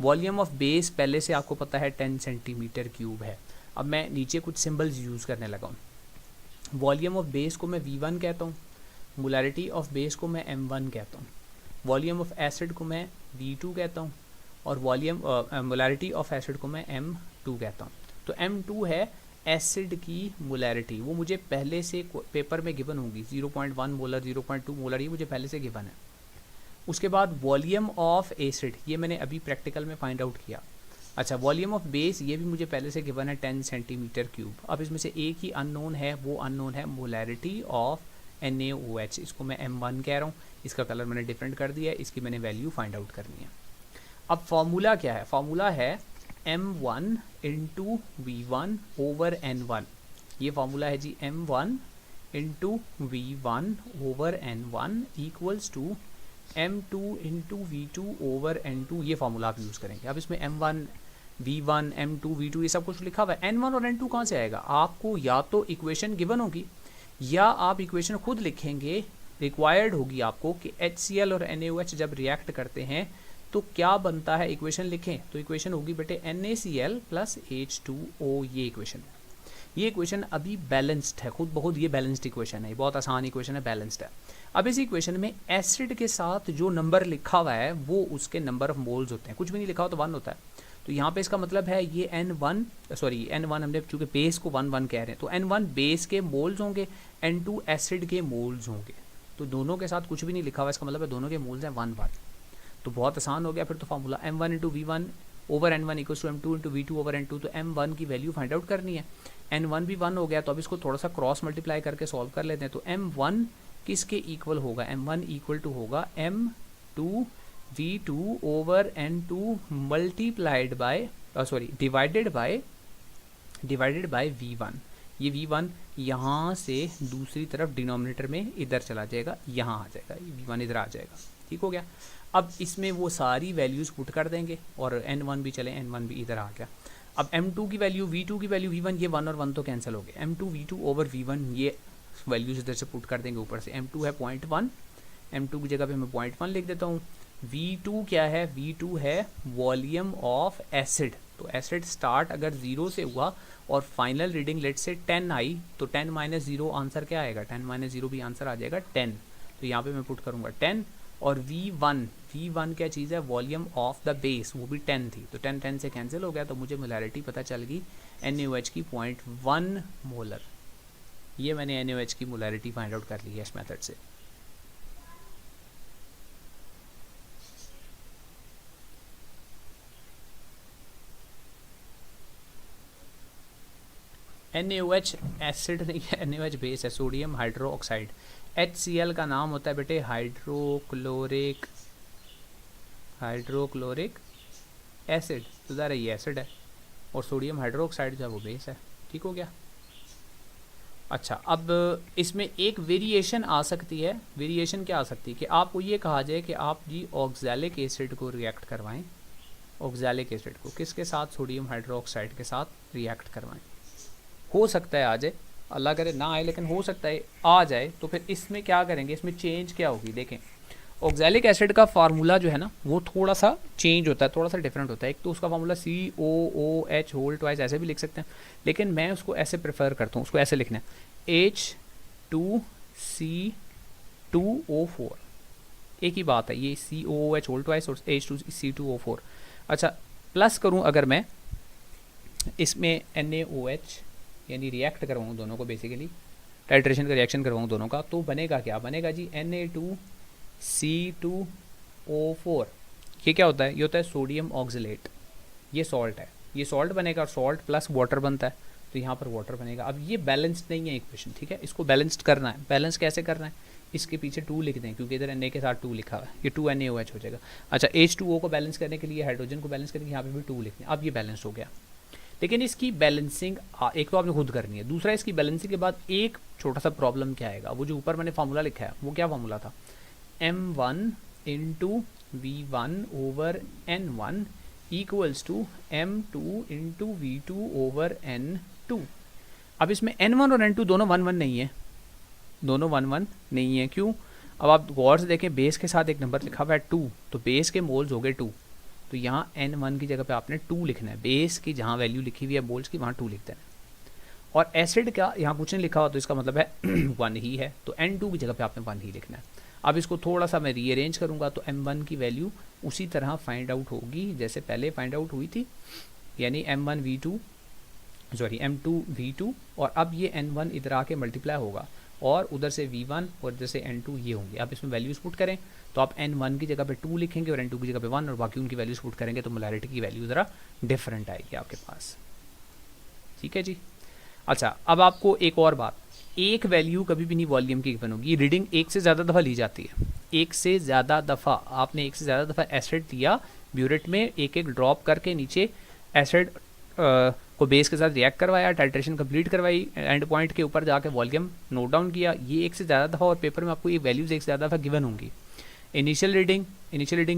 S1: वॉल्यूम ऑफ बेस पहले से आपको पता है 10 सेंटीमीटर क्यूब है। अब मैं नीचे कुछ सिंबल्स यूज़ करने लगा हूँ। वॉल्यूम ऑफ बेस को मैं V1 कहता हूँ, मोलैरिटी ऑफ बेस को मैं M1 कहता हूँ, वॉल्यूम ऑफ एसिड को मैं V2 कहता हूँ, और वॉल्यूम मोलैरिटी ऑफ एसिड को मैं M2 कहता हूँ। तो M2 है एसिड की मोलैरिटी, वो मुझे पहले से पेपर में गिवन होगी, 0.1 मोलर 0.2 मोलर, ये मुझे पहले से गिवन है। उसके बाद वॉल्यूम ऑफ एसिड, ये मैंने अभी प्रैक्टिकल में फाइंड आउट किया। अच्छा, वॉल्यूम ऑफ बेस ये भी मुझे पहले से गिवन है 10 सेंटीमीटर क्यूब। अब इसमें से एक ही अननोन है, वो अननोन है मोलैरिटी ऑफ NaOH, इसको मैं M1 कह रहा हूँ, इसका कलर मैंने डिफरेंट कर दिया है, इसकी मैंने वैल्यू फाइंड आउट करनी है। अब फॉर्मूला क्या है, फॉर्मूला है M1 into V1 over N1, ये फॉर्मूला है जी M1 into V1 over N1 equals to M2 into V2 over N2, ये फॉर्मूला आप यूज़ करेंगे। अब इसमें M1 V1 M2 V2 ये सब कुछ लिखा हुआ है, N1 और N2 कहाँ से आएगा, आपको या तो इक्वेशन गिवन होगी या आप इक्वेशन खुद लिखेंगे। रिक्वायर्ड होगी आपको कि HCl और NaOH जब रिएक्ट करते हैं तो क्या बनता है, इक्वेशन लिखें तो इक्वेशन होगी बेटे NaCl प्लस H2O, ये इक्वेशन अभी बैलेंस्ड है, खुद बहुत ये बैलेंस्ड इक्वेशन है, ये बहुत आसान इक्वेशन है, बैलेंस्ड है। अब इस इक्वेशन में एसिड के साथ जो नंबर लिखा हुआ है वो उसके नंबर ऑफ मोल्स होते हैं, कुछ भी नहीं लिखा हो तो 1 होता है। तो यहाँ पे इसका मतलब है ये N1 हमने चूँकि बेस को 1 कह रहे हैं, तो N1 बेस के मोल्स होंगे, N2 एसिड के मोल्स होंगे, तो दोनों के साथ कुछ भी नहीं लिखा हुआ, इसका मतलब है दोनों के मोल्स हैं 1 तो बहुत आसान हो गया फिर तो formula M1 into V1 over N1 equals to M2 into V2 over N2, तो M1 की वैल्यू फाइंड आउट करनी है। N1 भी 1 हो गया, तो अब इसको थोड़ा सा क्रॉस मल्टीप्लाई करके सॉल्व कर लेते हैं। तो M1 किसके इक्वल होगा, M1 इक्वल टू होगा M2 V2 over N2 multiplied by divided by V1। ये V1 यहाँ से दूसरी तरफ डिनोमिनेटर में इधर चला जाएगा, यहाँ आ जाएगा, V1 इधर आ जाएगा, ठीक हो गया। अब इसमें वो सारी वैल्यूज़ पुट कर देंगे, और N1 भी चले, N1 भी इधर आ गया। अब M2 की वैल्यू V2 की वैल्यू V1, ये 1 और 1 तो कैंसिल हो गए, M2 V2 ओवर V1 ये वैल्यूज़ इधर से पुट कर देंगे ऊपर से। M2 है 0.1, M2 की जगह पे मैं 0.1 लिख देता हूँ। V2 क्या है, V2 है वॉल्यूम ऑफ एसिड, तो एसिड स्टार्ट अगर 0 से हुआ और फाइनल रीडिंग लेट से 10 आई, तो 10 माइनस 0 आंसर क्या आएगा, 10 माइनस 0 भी आंसर आ जाएगा 10, तो यहाँ पे मैं पुट करूँगा 10, और V1 क्या चीज़ है, वॉल्यूम ऑफ द बेस, वो भी 10 थी, तो 10 से कैंसिल हो गया, तो मुझे मोलैरिटी पता चल गई NaOH की 0.1 मोलर। ये मैंने NaOH की मोलैरिटी फाइंड आउट कर ली है इस मेथड से। NaOH एसिड नहीं है, NaOH बेस है, सोडियम हाइड्रो ऑक्साइड। HCl का नाम होता है बेटे हाइड्रोक्लोरिक एसिड, तो ज़रा ये एसिड है, और सोडियम हाइड्रो ऑक्साइड जो है वो बेस है। ठीक हो गया। अच्छा, अब इसमें एक वेरिएशन आ सकती है। वेरिएशन क्या आ सकती है कि आपको ये कहा जाए कि आप जी ऑक्सैलिक एसिड को रिएक्ट करवाएं, ऑक्सैलिक एसिड को किसके साथ, सोडियम हाइड्रो ऑक्साइड के साथ रिएक्ट करवाएं। हो सकता है आ जाए, अल्लाह करे ना आए, लेकिन हो सकता है आ जाए। तो फिर इसमें क्या करेंगे, इसमें चेंज क्या होगी, देखें ऑक्सैलिक एसिड का फार्मूला जो है ना वो थोड़ा सा चेंज होता है, थोड़ा सा डिफरेंट होता है। एक तो उसका फार्मूला COOH होल ट्वाइस ऐसे भी लिख सकते हैं, लेकिन मैं उसको ऐसे प्रेफर करता हूँ, उसको ऐसे लिखना है H2C2O4। एक ही बात है, ये COOH होल ट्वाइस और H2C2O4। अच्छा, प्लस करूँ अगर मैं इसमें NaOH यानी रिएक्ट करवाऊँ दोनों को, बेसिकली टाइट्रेशन का रिएक्शन करवाऊँ दोनों का, तो बनेगा क्या, बनेगा जी Na2C2O4। ये क्या होता है, ये होता है सोडियम ऑक्सलेट, ये सॉल्ट है, ये सॉल्ट बनेगा, और सॉल्ट प्लस वाटर बनता है, तो यहाँ पर वाटर बनेगा। अब ये बैलेंस्ड नहीं है इक्वेशन, ठीक है, इसको बैलेंस्ड करना है। बैलेंस कैसे करना है, इसके पीछे 2 लिख दें, क्योंकि इधर Na के साथ 2 लिखा हुआ है, ये 2NaOH हो जाएगा। अच्छा, H2O को बैलेंस करने के लिए, हाइड्रोजन को बैलेंस करने के लिए यहाँ पे भी 2 लिख दें। अब ये बैलेंस हो गया, लेकिन इसकी बैलेंसिंग एक तो आपने खुद करनी है, दूसरा इसकी बैलेंसिंग के बाद एक छोटा सा प्रॉब्लम क्या आएगा, वो जो ऊपर मैंने फार्मूला लिखा है वो क्या फार्मूला था, M1 into V1 over N1 equals to M2 into V2 over N2। अब इसमें N1 और N2 दोनों 1 1 नहीं है, दोनों 1 1 नहीं है, क्यों। अब आप गौर से देखें, बेस के साथ एक नंबर लिखा हुआ है 2, तो बेस के मोल्स हो गए 2, तो यहाँ N1 की जगह पे आपने 2 लिखना है, बेस की जहाँ वैल्यू लिखी हुई है मोल्स की वहाँ 2 लिख देना है। और एसिड का यहाँ कुछ नहीं लिखा हुआ, तो इसका मतलब है 1 ही है, तो N2 की जगह पे आपने 1 ही लिखना है। अब इसको थोड़ा सा मैं रीअरेंज करूँगा, तो M1 की वैल्यू उसी तरह फाइंड आउट होगी जैसे पहले फाइंड आउट हुई थी, यानी M2 V2, और अब ये N1 इधर आके मल्टीप्लाई होगा, और उधर से V1 और इधर से N2 ये होंगे। आप इसमें वैल्यूज पुट करें, तो आप N1 की जगह पे 2 लिखेंगे और N2 की जगह पे 1, और बाकी उनकी वैल्यूज पुट करेंगे, तो मोलैरिटी की वैल्यू ज़रा डिफरेंट आएगी आपके पास। ठीक है जी। अच्छा, अब आपको एक और बात, एक वैल्यू कभी भी नहीं वॉल्यूम की गिवन होगी, रीडिंग एक से ज़्यादा दफ़ा ली जाती है, एक से ज़्यादा दफ़ा, आपने एक से ज़्यादा दफ़ा एसिड दिया ब्यूरेट में, एक एक ड्रॉप करके नीचे एसिड को बेस के साथ रिएक्ट करवाया, टाइट्रेशन कंप्लीट करवाई, एंड पॉइंट के ऊपर जाके वॉल्यूम नोट डाउन किया, ये एक से ज़्यादा दफ़ा, और पेपर में आपको ये वैल्यूज़ एक से ज़्यादा दफ़ा गिवन होंगी। इनिशियल रीडिंग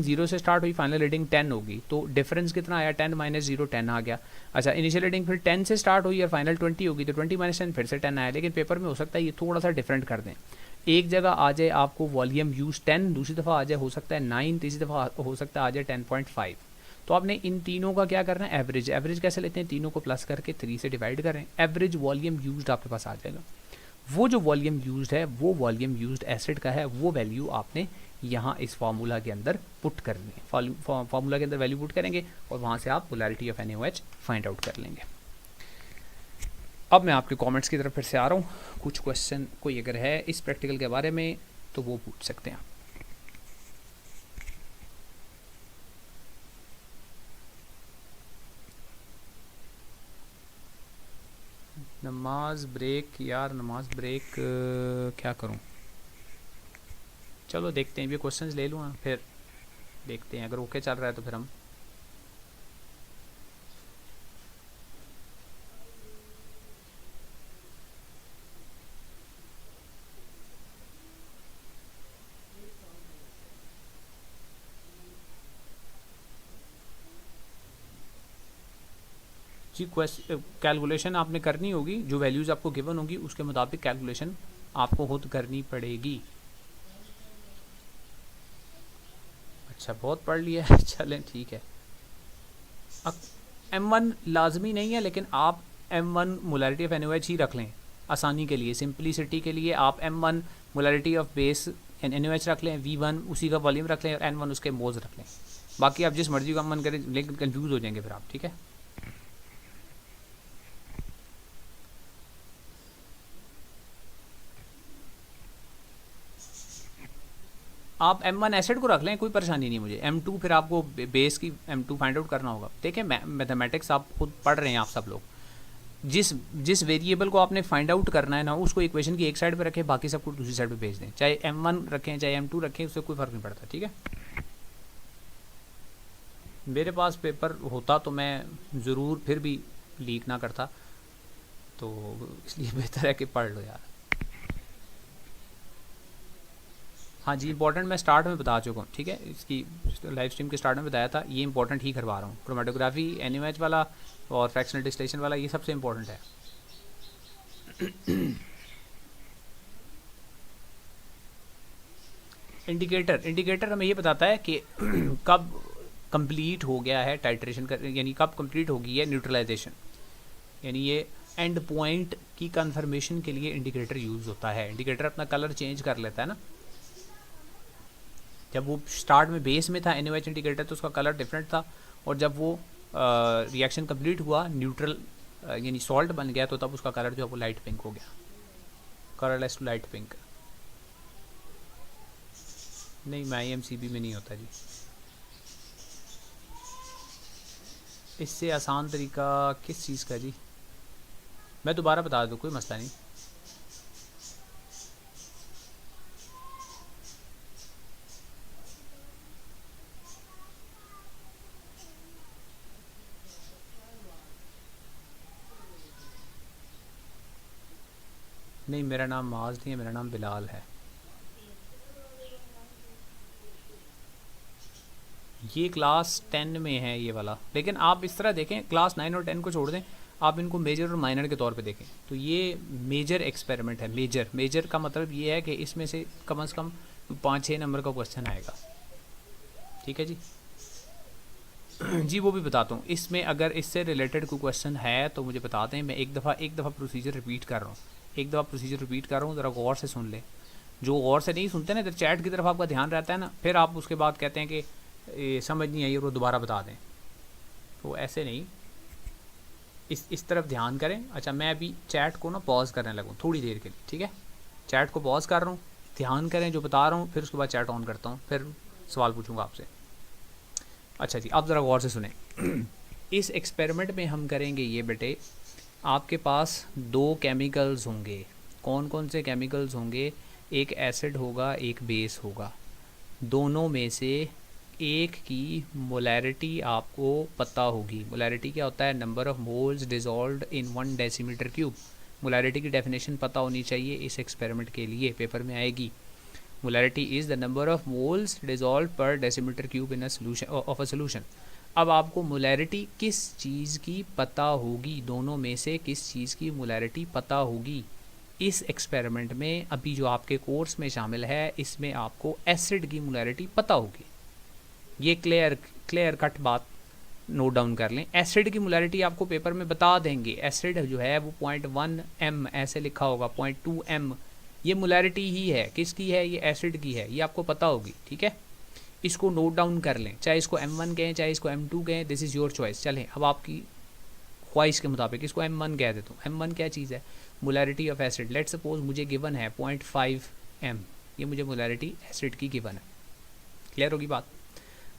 S1: 0 से स्टार्ट हुई, फाइनल रीडिंग 10 होगी, तो डिफरेंस कितना आया, 10 माइनस 0 10 आ गया। अच्छा, इनिशियल रीडिंग फिर 10 से स्टार्ट हुई और फाइनल 20 होगी, तो 20 माइनस 10 फिर से 10 आया, लेकिन पेपर में हो सकता है ये थोड़ा सा डिफरेंट कर दें, एक जगह आ जाए आपको वॉल्यूम यूज 10, दूसरी दफ़ा आ जाए हो सकता है 9, तीसरी दफ़ा हो सकता है आ जाए 10.5। तो आपने इन तीनों का क्या करना है, एवरेज। एवरेज कैसे लेते हैं, तीनों को प्लस करके 3 से डिवाइड करें, एवरेज वॉल्यूम यूज्ड आपके पास आ जाएगा। वो जो वॉल्यूम यूज्ड है, वो वॉल्यूम यूज्ड एसिड का है, वो वैल्यू आपने यहाँ इस फार्मूला के अंदर पुट करनी है। फार्मूला के अंदर वैल्यू पुट करेंगे और वहाँ से आप polarity of NaOH find out कर लेंगे। अब मैं आपके कमेंट्स की तरफ फिर से आ रहा हूँ, कुछ क्वेश्चन कोई अगर है इस प्रैक्टिकल के बारे में तो वो पूछ सकते हैं। नमाज ब्रेक, यार नमाज ब्रेक क्या करूं, चलो देखते हैं, ये क्वेश्चंस ले लूँ फिर देखते हैं, अगर ओके चल रहा है तो फिर हम जी कैलकुलेशन आपने करनी होगी, जो वैल्यूज़ आपको गिवन होगी उसके मुताबिक कैलकुलेशन आपको खुद करनी पड़ेगी। अच्छा, बहुत पढ़ लिया है, चलें ठीक है। अब M1 लाजमी नहीं है, लेकिन आप M1 मोलैरिटी ऑफ NaOH ही रख लें आसानी के लिए, सिंपलिसिटी के लिए आप M1 molarity of base NaOH रख लें, V1 उसी का वॉल्यूम रख लें और N1 उसके मोल्स रख लें। बाकी आप जिस मर्जी का मन करें, लेकिन कंफ्यूज हो जाएंगे फिर आप, ठीक है। आप M1 एसिड को रख लें, कोई परेशानी नहीं मुझे। M2 फिर आपको बेस की M2 फाइंड आउट करना होगा। देखिए मैथमेटिक्स आप खुद पढ़ रहे हैं, आप सब लोग जिस जिस वेरिएबल को आपने फाइंड आउट करना है ना, उसको इक्वेशन की एक साइड पे रखें, बाकी सबको दूसरी साइड पे भेज दें। चाहे M1 रखें चाहे M2 रखें, उससे कोई फ़र्क नहीं पड़ता, ठीक है। मेरे पास पेपर होता तो मैं ज़रूर फिर भी लीक ना करता, तो इसलिए बेहतर है कि पढ़ लो यार। हाँ जी, इंपॉर्टेंट मैं स्टार्ट में बता चुका हूँ, ठीक है। इसकी लाइव स्ट्रीम के स्टार्ट में बताया था, ये इंपॉर्टेंट ही करवा रहा हूँ। क्रोमेटोग्राफी, NaOH वाला और फ्रैक्शनल डिस्टिलेशन वाला, ये सबसे इंपॉर्टेंट है। इंडिकेटर हमें ये बताता है कि कब कंप्लीट हो गया है टाइट्रेशन कर, यानी कब कंप्लीट होगी है न्यूट्रलाइजेशन, यानी ये एंड पॉइंट की कंफर्मेशन के लिए इंडिकेटर यूज़ होता है। इंडिकेटर अपना कलर चेंज कर लेता है ना। जब वो स्टार्ट में बेस में था NaOH इंडिकेटर, तो उसका कलर डिफरेंट था, और जब वो रिएक्शन कंप्लीट हुआ, न्यूट्रल यानी सॉल्ट बन गया, तो तब उसका कलर जो है वो लाइट पिंक हो गया, कलरलेस टू लाइट पिंक। नहीं, मैं IMCB में नहीं होता जी। इससे आसान तरीका किस चीज़ का जी? मैं दोबारा बता दूँ, कोई मसला नहीं। नहीं, मेरा नाम माज नहीं है, मेरा नाम बिलाल है। ये क्लास 10 में है ये वाला, लेकिन आप इस तरह देखें, क्लास 9 और 10 को छोड़ दें, आप इनको मेजर और माइनर के तौर पे देखें। तो ये मेजर एक्सपेरिमेंट है। मेजर का मतलब ये है कि इसमें से कम 5-6 नंबर का क्वेश्चन आएगा, ठीक है जी। जी वो भी बताता हूँ, इसमें अगर इससे रिलेटेड कोई क्वेश्चन है तो मुझे बता दें। मैं एक दफ़ा प्रोसीजर रिपीट कर रहा हूँ, ज़रा गौर से सुन लें। जो गौर से नहीं सुनते ना, इधर चैट की तरफ आपका ध्यान रहता है ना, फिर आप उसके बाद कहते हैं कि समझ नहीं आई और वो दोबारा बता दें, तो ऐसे नहीं, इस तरफ ध्यान करें। अच्छा, मैं अभी चैट को ना पॉज करने लगूँ थोड़ी देर के लिए, ठीक है। चैट को पॉज कर रहा हूँ, ध्यान करें जो बता रहा हूँ, फिर उसके बाद चैट ऑन करता हूँ, फिर सवाल पूछूंगा आपसे। अच्छा जी, आप ज़रा गौर से सुने। इस एक्सपेरिमेंट में हम करेंगे ये बेटे, आपके पास 2 केमिकल्स होंगे। कौन कौन से केमिकल्स होंगे? एक एसिड होगा, एक बेस होगा। दोनों में से एक की मोलैरिटी आपको पता होगी। मोलैरिटी क्या होता है? Number of moles dissolved in 1 decimetre cube. Molarity की डेफिनेशन पता होनी चाहिए इस एक्सपेरिमेंट के लिए, पेपर में आएगी। Molarity is the number of moles dissolved per decimetre cube in a solution of a solution. अब आपको मोलैरिटी किस चीज़ की पता होगी? दोनों में से किस चीज़ की मोलैरिटी पता होगी? इस एक्सपेरिमेंट में अभी जो आपके कोर्स में शामिल है, इसमें आपको एसिड की मोलैरिटी पता होगी। ये क्लियर कट बात नोट डाउन कर लें। एसिड की मोलैरिटी आपको पेपर में बता देंगे। एसिड जो है वो 0.1 m ऐसे लिखा होगा, 0.2 m, ये मोलैरिटी ही है। किसकी है? ये एसिड की है, ये आपको पता होगी, ठीक है। इसको नोट डाउन कर लें, चाहे इसको M1 कहें चाहे इसको M2 कहें, दिस इज़ योर चॉइस। चलें, अब आपकी ख्वाहिश के मुताबिक इसको M1 कह देता हूँ। M1 क्या चीज़ है? Molarity of acid. Let suppose मुझे गिवन है 0.5 m, ये मुझे मोलैरिटी एसिड की गिवन है। क्लियर होगी बात?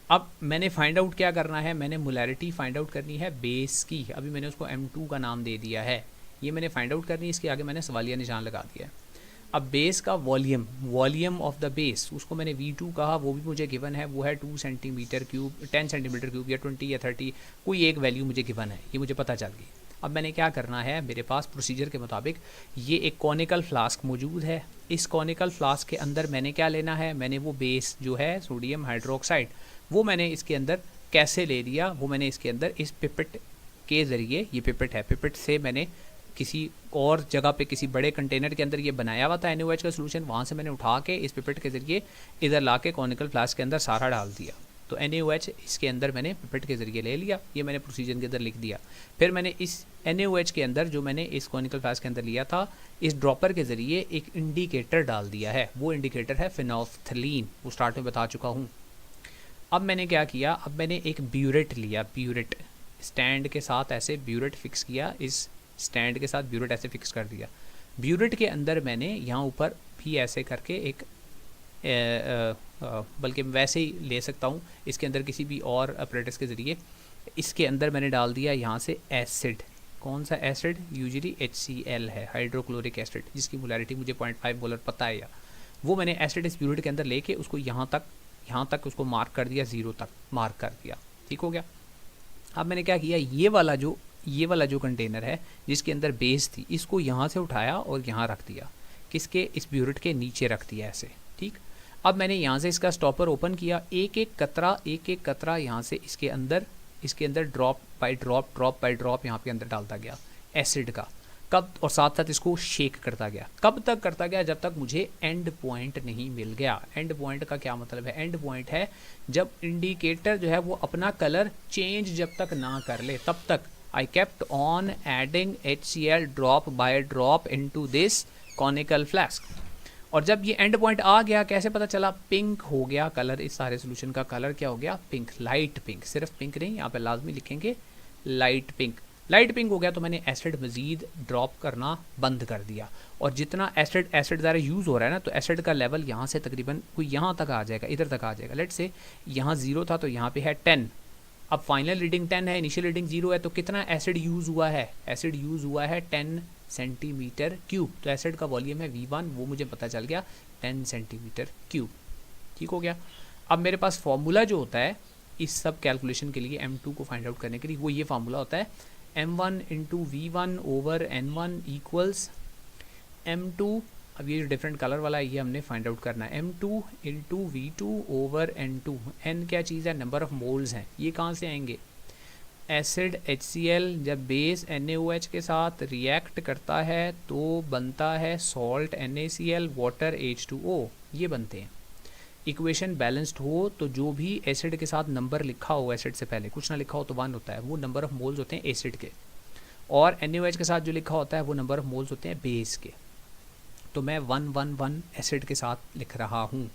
S1: अब मैंने फाइंड आउट क्या करना है? मैंने मोलैरिटी फाइंड आउट करनी है बेस की। अभी मैंने उसको M2 का नाम दे दिया है, ये मैंने फाइंड आउट करनी है। इसके आगे मैंने सवालिया निशान लगा दिया है। अब बेस का वॉल्यूम ऑफ द बेस, उसको मैंने V2 कहा, वो भी मुझे गिवन है, वो है 2 सेंटीमीटर क्यूब, 10 सेंटीमीटर क्यूब, या 20 या 30, कोई एक वैल्यू मुझे गिवन है, ये मुझे पता चल गई। अब मैंने क्या करना है? मेरे पास प्रोसीजर के मुताबिक ये एक कॉनिकल फ्लास्क मौजूद है। इस कॉनिकल फ्लास्क के अंदर मैंने क्या लेना है? मैंने वो बेस जो है सोडियम हाइड्रोक्साइड, वो मैंने इसके अंदर कैसे ले लिया? वो मैंने इसके अंदर इस पिपेट के ज़रिए, ये पिपेट है, पिपेट से मैंने किसी और जगह पे किसी बड़े कंटेनर के अंदर ये बनाया हुआ था NaOH का सोल्यूशन, वहाँ से मैंने उठा के इस पिपेट के ज़रिए इधर ला के कॉनिकल फ्लास्क के अंदर सारा डाल दिया। तो NaOH इसके अंदर मैंने पिपेट के ज़रिए ले लिया, ये मैंने प्रोसीजर के अंदर लिख दिया। फिर मैंने इस NaOH के अंदर जो मैंने इस कॉनिकल फ्लास्क के अंदर लिया था, इस ड्रॉपर के ज़रिए एक इंडिकेटर डाल दिया है, वो इंडिकेटर है फिनोल्फ्थलीन, वो स्टार्ट में बता चुका हूँ। अब मैंने क्या किया, अब मैंने एक ब्यूरेट लिया, ब्यूरेट स्टैंड के साथ ऐसे ब्यूरेट फिक्स किया, इस स्टैंड के साथ ब्यूरेट ऐसे फिक्स कर दिया। ब्यूरेट के अंदर मैंने यहाँ ऊपर भी ऐसे करके एक बल्कि वैसे ही ले सकता हूँ, इसके अंदर किसी भी और अपरेटस के ज़रिए, इसके अंदर मैंने डाल दिया यहाँ से एसिड। कौन सा एसिड? यूजुअली HCl है, हाइड्रोक्लोरिक एसिड, जिसकी मोलैरिटी मुझे 0.5 मोलर पता है। या वो मैंने एसिड इस ब्यूरेट के अंदर लेके उसको यहाँ तक उसको मार्क कर दिया, 0 तक मार्क कर दिया। ठीक हो गया। अब मैंने क्या किया, ये वाला जो कंटेनर है जिसके अंदर बेस थी, इसको यहाँ से उठाया और यहाँ रख दिया, किसके? इस ब्यूरेट के नीचे रख दिया ऐसे। ठीक। अब मैंने यहाँ से इसका स्टॉपर ओपन किया, एक एक कतरा यहाँ से इसके अंदर ड्रॉप बाय ड्रॉप यहाँ पे अंदर डालता गया एसिड का। कब? और साथ साथ इसको शेक करता गया। कब तक करता गया? जब तक मुझे एंड पॉइंट नहीं मिल गया। एंड पॉइंट का क्या मतलब है? एंड पॉइंट है जब इंडिकेटर जो है वो अपना कलर चेंज जब तक ना कर ले, तब तक I kept on adding HCl drop by drop into this conical flask. और जब ये एंड पॉइंट आ गया, कैसे पता चला? पिंक हो गया कलर, इस सारे सोल्यूशन का कलर क्या हो गया? Pink, light pink. सिर्फ पिंक नहीं, यहाँ पे लाजमी लिखेंगे लाइट पिंक। लाइट पिंक हो गया तो मैंने एसिड मज़ीद ड्रॉप करना बंद कर दिया। और जितना एसिड ज़्यादा यूज़ हो रहा है ना, तो एसिड का लेवल यहाँ से तकरीबन कोई यहाँ तक आ जाएगा, इधर तक आ जाएगा। लेट से यहाँ 0 था तो यहाँ पे है 10। अब फाइनल रीडिंग 10 है, इनिशियल रीडिंग 0 है, तो कितना एसिड यूज़ हुआ है? एसिड यूज़ हुआ है 10 सेंटीमीटर क्यूब। तो एसिड का वॉल्यूम है V1, वो मुझे पता चल गया 10 सेंटीमीटर क्यूब। ठीक हो गया। अब मेरे पास फॉर्मूला जो होता है इस सब कैलकुलेशन के लिए, M2 को फाइंड आउट करने के लिए, वो ये फार्मूला होता है M1 into V1 over N1 equals M2। अब ये जो डिफरेंट कलर वाला है ये हमने फाइंड आउट करना है, M2 into V2 over N2। N क्या चीज़ है? नंबर ऑफ मोल्स हैं। ये कहाँ से आएंगे? एसिड HCl जब बेस NaOH के साथ रिएक्ट करता है तो बनता है सॉल्ट NaCl, वाटर H2O, ये बनते हैं। इक्वेशन बैलेंस्ड हो तो जो भी एसिड के साथ नंबर लिखा हो, एसिड से पहले कुछ ना लिखा हो तो 1 होता है, वो नंबर ऑफ मोल्स होते हैं एसिड के। और NaOH के साथ जो लिखा होता है वो नंबर ऑफ मोल्स होते हैं बेस के। तो मैं 1 1 1 एसिड के साथ लिख रहा हूँ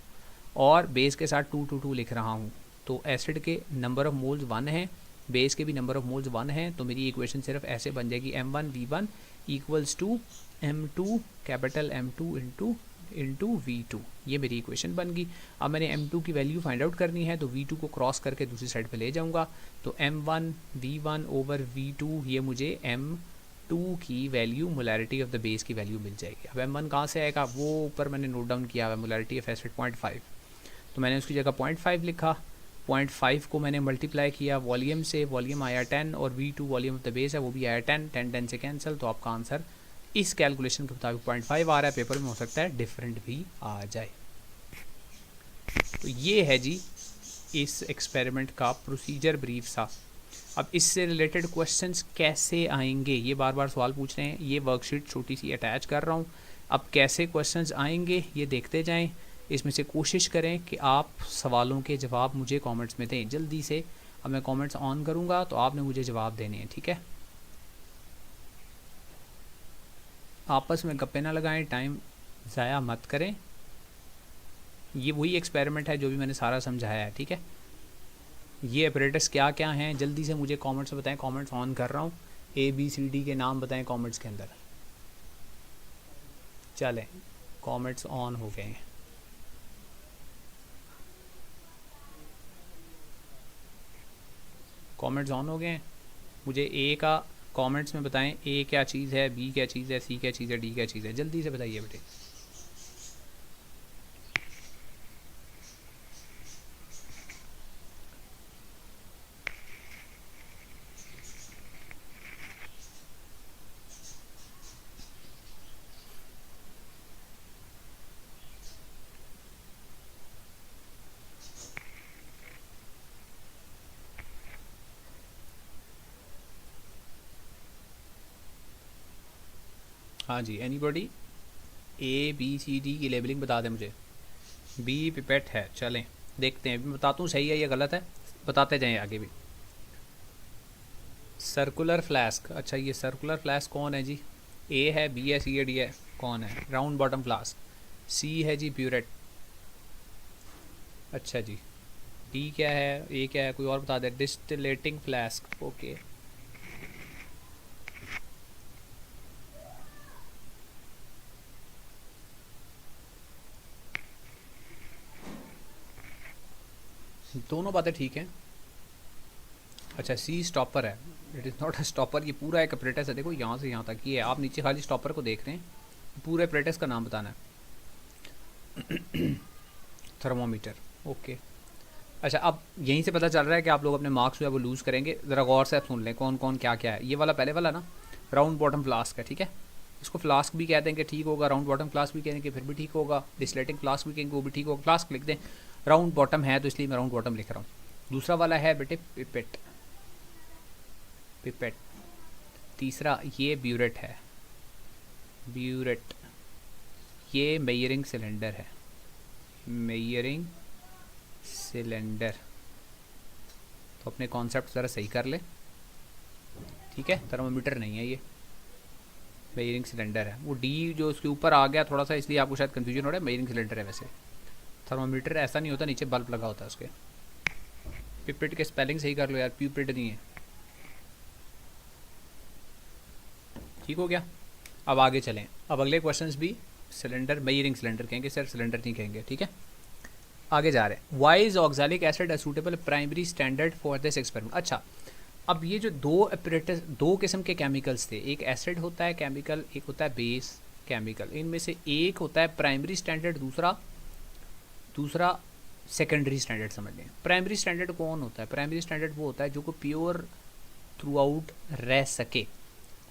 S1: और बेस के साथ 2 2 2 लिख रहा हूँ। तो एसिड के नंबर ऑफ मोल्स 1 है, बेस के भी नंबर ऑफ मोल्स 1 है। तो मेरी इक्वेशन सिर्फ ऐसे बन जाएगी, M1 V1 equals to M2 capital M2 into V2। ये मेरी इक्वेशन बन गई। अब मैंने M2 की वैल्यू फाइंड आउट करनी है, तो V2 को क्रॉस करके दूसरी साइड पे ले जाऊंगा। तो M1 V1 ओवर V2, ये मुझे M2 की value, molarity of the base की वैल्यू मिल जाएगी। अब M1 कहाँ से आएगा? वो ऊपर मैंने नोट डाउन किया हुआ, मोलैरिटी ऑफ एसिड 0.5, तो मैंने उसकी जगह 0.5 लिखा। 0.5 को मैंने मल्टीप्लाई किया वॉल्यूम से, वॉल्यूम आया 10 और V2 volume of the base है वो भी आया 10, 10 10 से कैंसिल। तो आपका आंसर इस कैलकुलेशन के मुताबिक 0.5 आ रहा है। पेपर में हो सकता है डिफरेंट भी आ जाए। तो ये है जी इस एक्सपेरिमेंट का प्रोसीजर ब्रीफ सा। अब इससे रिलेटेड क्वेश्चंस कैसे आएंगे, ये बार बार सवाल पूछ रहे हैं, ये वर्कशीट छोटी सी अटैच कर रहा हूँ। अब कैसे क्वेश्चंस आएंगे ये देखते जाएं, इसमें से कोशिश करें कि आप सवालों के जवाब मुझे कमेंट्स में दें जल्दी से। अब मैं कमेंट्स ऑन करूँगा तो आपने मुझे जवाब देने हैं, ठीक है? आपस में गप्पे ना लगाएं, टाइम ज़ाया मत करें। ये वही एक्सपेरिमेंट है जो भी मैंने सारा समझाया है, ठीक है? ये अपरेटस क्या क्या हैं जल्दी से मुझे कमेंट्स में बताएं। कमेंट्स ऑन कर रहा हूँ, ABCD के नाम बताएं कमेंट्स के अंदर। चलें, कमेंट्स ऑन हो गए हैं। कमेंट्स ऑन हो गए हैं। मुझे A का कमेंट्स में बताएं, A क्या चीज़ है, B क्या चीज़ है, C क्या चीज़ है, D क्या चीज़ है, जल्दी से बताइए बेटे। हाँ जी, एनीबॉडी ABCD की लेबलिंग बता दें मुझे। B पिपेट है, चलें। देखते हैं, मैं बताता हूँ सही है या गलत है, बताते जाएं आगे भी। सर्कुलर फ्लास्क, अच्छा ये सर्कुलर फ्लास्क कौन है जी? ए है, बी है, सी है, डी है, कौन है? Round bottom flask. सी है जी ब्यूरेट। अच्छा जी, डी क्या है, ए क्या है, कोई और बता दे। डिस्टिलेटिंग फ्लास्क, ओके। दोनों बातें ठीक हैं। अच्छा सी स्टॉपर है, it is not a stopper, ये पूरा एक अपरेटस है। देखो यहाँ से यहाँ तक ये है, आप नीचे खाली स्टॉपर को देख रहे हैं, पूरे अपरेटस का नाम बताना है। Thermometer, okay. अच्छा अब यहीं से पता चल रहा है कि आप लोग अपने मार्क्स जो है वो लूज़ करेंगे। ज़रा गौर से आप सुन लें कौन कौन क्या क्या है। ये वाला पहले वाला ना राउंड बॉटम फ्लास्क है, ठीक है, इसको फ्लास्क भी कह देंगे ठीक होगा, राउंड बॉटम फ्लास्क भी कहेंगे फिर भी ठीक होगा, डिस्लेटिंग फ्लास्क भी कहेंगे वो भी ठीक होगा, फ्लास्क लिख दें। राउंड बॉटम है तो इसलिए मैं राउंड बॉटम लिख रहा हूँ। दूसरा वाला है बेटे पिपेट, पिपेट। तीसरा ये ब्यूरेट है, ब्यूरेट। ये मेयरिंग सिलेंडर है, मेयरिंग सिलेंडर। तो अपने कॉन्सेप्ट ज़रा सही कर ले, ठीक है। थर्मोमीटर नहीं है ये, मेयरिंग सिलेंडर है। वो डी जो उसके ऊपर आ गया थोड़ा सा, इसलिए आपको शायद कन्फ्यूजन हो रहा है। मेयरिंग सिलेंडर है वैसे, थर्मोमीटर ऐसा नहीं होता, नीचे बल्ब लगा होता है उसके। पिपेट के स्पेलिंग सही कर लो यार, प्यूपेट नहीं है। ठीक हो गया। अब आगे चलें, अब अगले क्वेश्चंस भी सिलेंडर, मेयरिंग सिलेंडर कहेंगे सर, सिलेंडर नहीं कहेंगे, ठीक है। आगे जा रहे हैं। Why is oxalic acid a suitable primary standard for this experiment. अच्छा अब ये जो दो अपरेटस, दो किस्म के केमिकल्स थे, एक एसिड होता है केमिकल, एक होता है बेस केमिकल। इनमें से एक होता है प्राइमरी स्टैंडर्ड, दूसरा सेकेंडरी स्टैंडर्ड समझ लें। प्राइमरी स्टैंडर्ड कौन होता है? प्राइमरी स्टैंडर्ड वो होता है जो को प्योर थ्रू आउट रह सके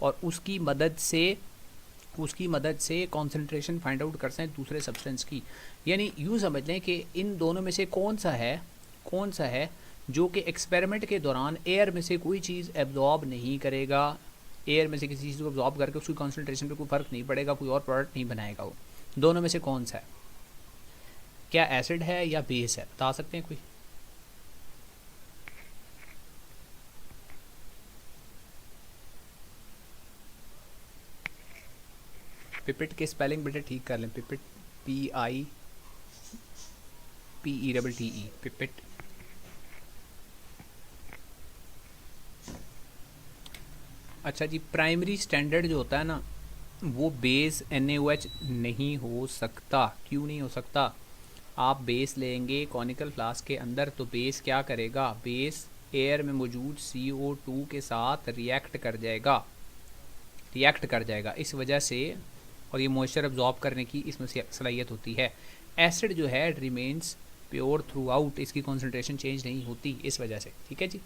S1: और उसकी मदद से कॉन्सेंट्रेशन फाइंड आउट कर सकें दूसरे सब्सटेंस की। यानी यूँ समझ लें कि इन दोनों में से कौन सा है जो कि एक्सपेरिमेंट के दौरान एयर में से कोई चीज़ एब्जॉर्ब नहीं करेगा, एयर में से किसी चीज़ को एब्जॉर्ब करके उसकी कॉन्सेंट्रेशन पे कोई फ़र्क नहीं पड़ेगा, कोई और प्रोडक्ट नहीं बनाएगा वो। दोनों में से कौन सा है? क्या एसिड है या बेस है? बता सकते हैं कोई? पिपेट के स्पेलिंग बेटे ठीक कर लें, पिपेट PIPETTE, पिपेट। अच्छा जी, प्राइमरी स्टैंडर्ड जो होता है ना वो बेस NaOH नहीं हो सकता। क्यों नहीं हो सकता? आप बेस लेंगे कॉनिकल फ्लास्क के अंदर तो बेस क्या करेगा? बेस एयर में मौजूद CO2 के साथ रिएक्ट कर जाएगा इस वजह से, और ये मॉइस्चर अब्जॉर्ब करने की इसमें सलाहियत होती है। एसिड जो है रिमेन्स प्योर थ्रू आउट, इसकी कॉन्सेंट्रेशन चेंज नहीं होती इस वजह से, ठीक है जी।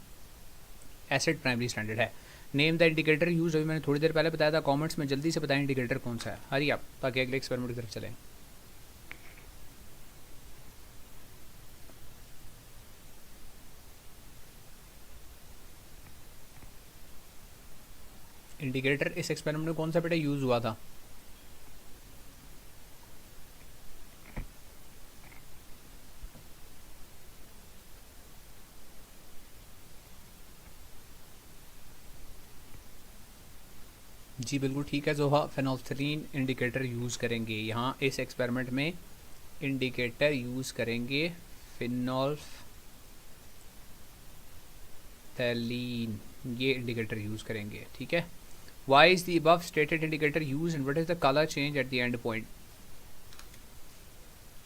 S1: एसिड प्राइमरी स्टैंडर्ड है। नेम द इंडिकेटर यूज, अभी मैंने थोड़ी देर पहले बताया था, कमेंट्स में जल्दी से बताएं इंडिकेटर कौन सा है। हरी आप, ताकि अगले एक्सपेरिमेंट की तरफ चलें। इंडिकेटर इस एक्सपेरिमेंट में कौन सा बेटा यूज़ हुआ था? जी बिल्कुल ठीक है जोहा, फेनोल्फथलीन इंडिकेटर यूज़ करेंगे यहाँ इस एक्सपेरिमेंट में। इंडिकेटर यूज़ करेंगे फेनोल्फथलीन, ये इंडिकेटर यूज़ करेंगे, ठीक है। Why is the above stated indicator use and what is the colour change at the end point?